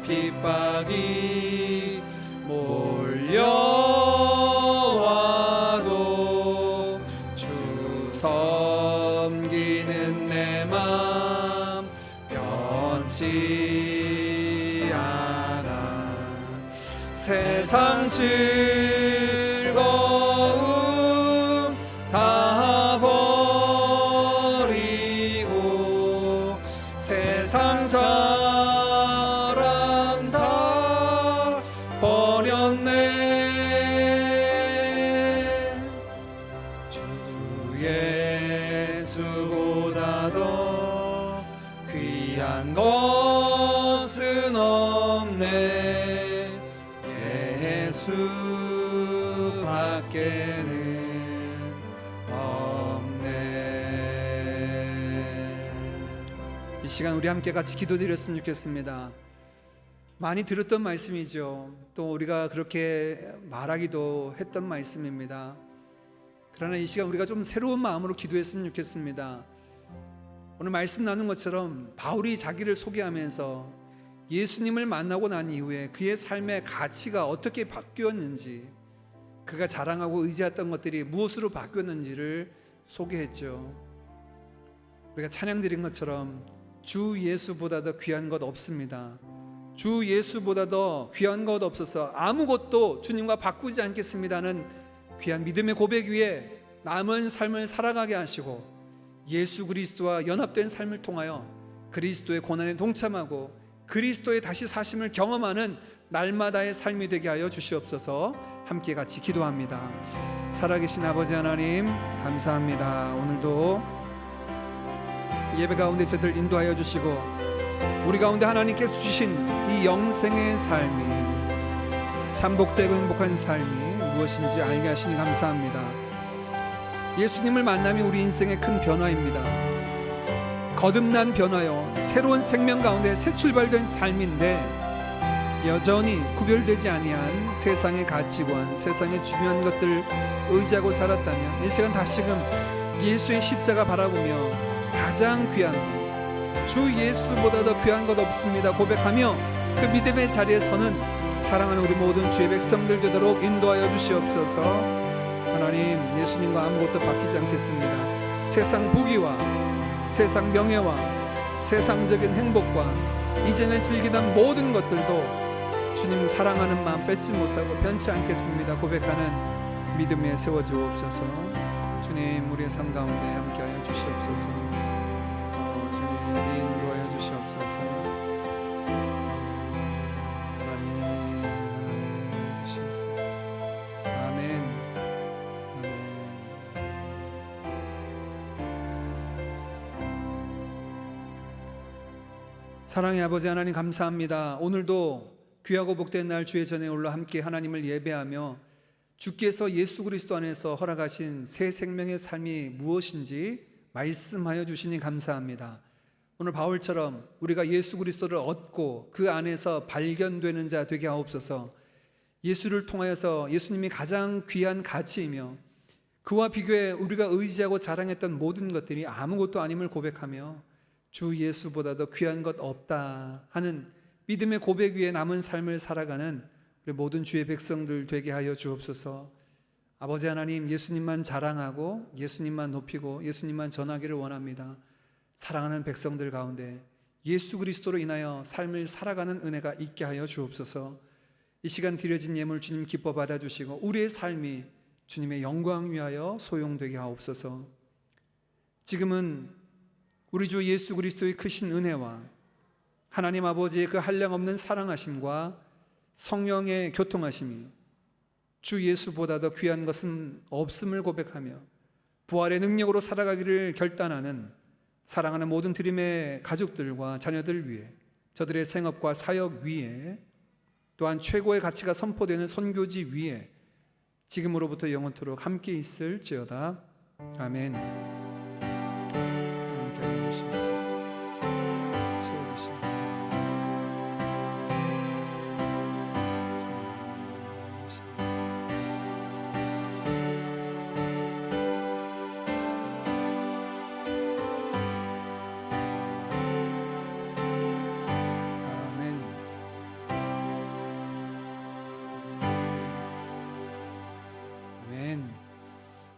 A: 핍박이 몰려와도 주 섬기는 내 맘 변치 않아. 세상 즐거움 다 버리고 세상 자랑 다 버렸네. 주 예수보다 더 귀한 것은 없네. 예수밖에는 없네. 이 시간 우리 함께 같이 기도드렸으면 좋겠습니다. 많이 들었던 말씀이죠. 또 우리가 그렇게 말하기도 했던 말씀입니다. 그러나 이 시간 우리가 좀 새로운 마음으로 기도했으면 좋겠습니다. 오늘 말씀 나눈 것처럼 바울이 자기를 소개하면서 예수님을 만나고 난 이후에 그의 삶의 가치가 어떻게 바뀌었는지, 그가 자랑하고 의지했던 것들이 무엇으로 바뀌었는지를 소개했죠. 우리가 찬양 드린 것처럼 주 예수보다 더 귀한 것 없습니다. 주 예수보다 더 귀한 것 없어서 아무것도 주님과 바꾸지 않겠습니다는 귀한 믿음의 고백 위에 남은 삶을 살아가게 하시고, 예수 그리스도와 연합된 삶을 통하여 그리스도의 고난에 동참하고 그리스도의 다시 사심을 경험하는 날마다의 삶이 되게 하여 주시옵소서. 함께 같이 기도합니다. 살아계신 아버지 하나님, 감사합니다. 오늘도 예배 가운데 저들 인도하여 주시고 우리 가운데 하나님께서 주신 이 영생의 삶이 참 복되고 행복한 삶이 무엇인지 알게 하시니 감사합니다. 예수님을 만남이 우리 인생의 큰 변화입니다. 거듭난 변화요, 새로운 생명 가운데 새 출발된 삶인데 여전히 구별되지 아니한 세상의 가치관, 세상의 중요한 것들 의지하고 살았다면 이 시간 다시금 예수의 십자가 바라보며 가장 귀한 주 예수보다 더 귀한 것 없습니다 고백하며 그 믿음의 자리에 서는 사랑하는 우리 모든 주의 백성들 되도록 인도하여 주시옵소서. 하나님, 예수님과 아무것도 바뀌지 않겠습니다. 세상 부귀와 세상 명예와 세상적인 행복과 이전에 즐기던 모든 것들도 주님 사랑하는 마음 뺏지 못하고 변치 않겠습니다 고백하는 믿음에 세워주옵소서. 주님, 우리의 삶 가운데 함께하여 주시옵소서. 주님, 인도하여 주시옵소서. 하나님 주시옵소서. 아멘. 사랑의 아버지 하나님, 감사합니다. 오늘도 귀하고 복된 날 주의 전에 올라 함께 하나님을 예배하며 주께서 예수 그리스도 안에서 허락하신 새 생명의 삶이 무엇인지 말씀하여 주시니 감사합니다. 오늘 바울처럼 우리가 예수 그리스도를 얻고 그 안에서 발견되는 자 되게 하옵소서. 예수를 통하여서 예수님이 가장 귀한 가치이며 그와 비교해 우리가 의지하고 자랑했던 모든 것들이 아무것도 아님을 고백하며 주 예수보다 더 귀한 것 없다 하는 믿음의 고백 위에 남은 삶을 살아가는 우리 모든 주의 백성들 되게 하여 주옵소서. 아버지 하나님, 예수님만 자랑하고 예수님만 높이고 예수님만 전하기를 원합니다. 사랑하는 백성들 가운데 예수 그리스도로 인하여 삶을 살아가는 은혜가 있게 하여 주옵소서. 이 시간 드려진 예물 주님 기뻐 받아주시고 우리의 삶이 주님의 영광 위하여 소용되게 하옵소서. 지금은 우리 주 예수 그리스도의 크신 은혜와 하나님 아버지의 그 한량없는 사랑하심과 성령의 교통하심이 주 예수보다 더 귀한 것은 없음을 고백하며 부활의 능력으로 살아가기를 결단하는 사랑하는 모든 드림의 가족들과 자녀들 위해, 저들의 생업과 사역 위에, 또한 최고의 가치가 선포되는 선교지 위에 지금으로부터 영원토록 함께 있을지어다. 아멘. 함께 해주시옵소서. 채워주시옵소서.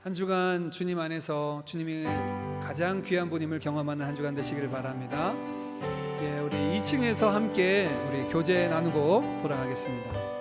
A: 한 주간 주님 안에서 주님이 가장 귀한 분임을 경험하는 한 주간 되시기를 바랍니다. 예, 우리 2층에서 함께 우리 교제 나누고 돌아가겠습니다.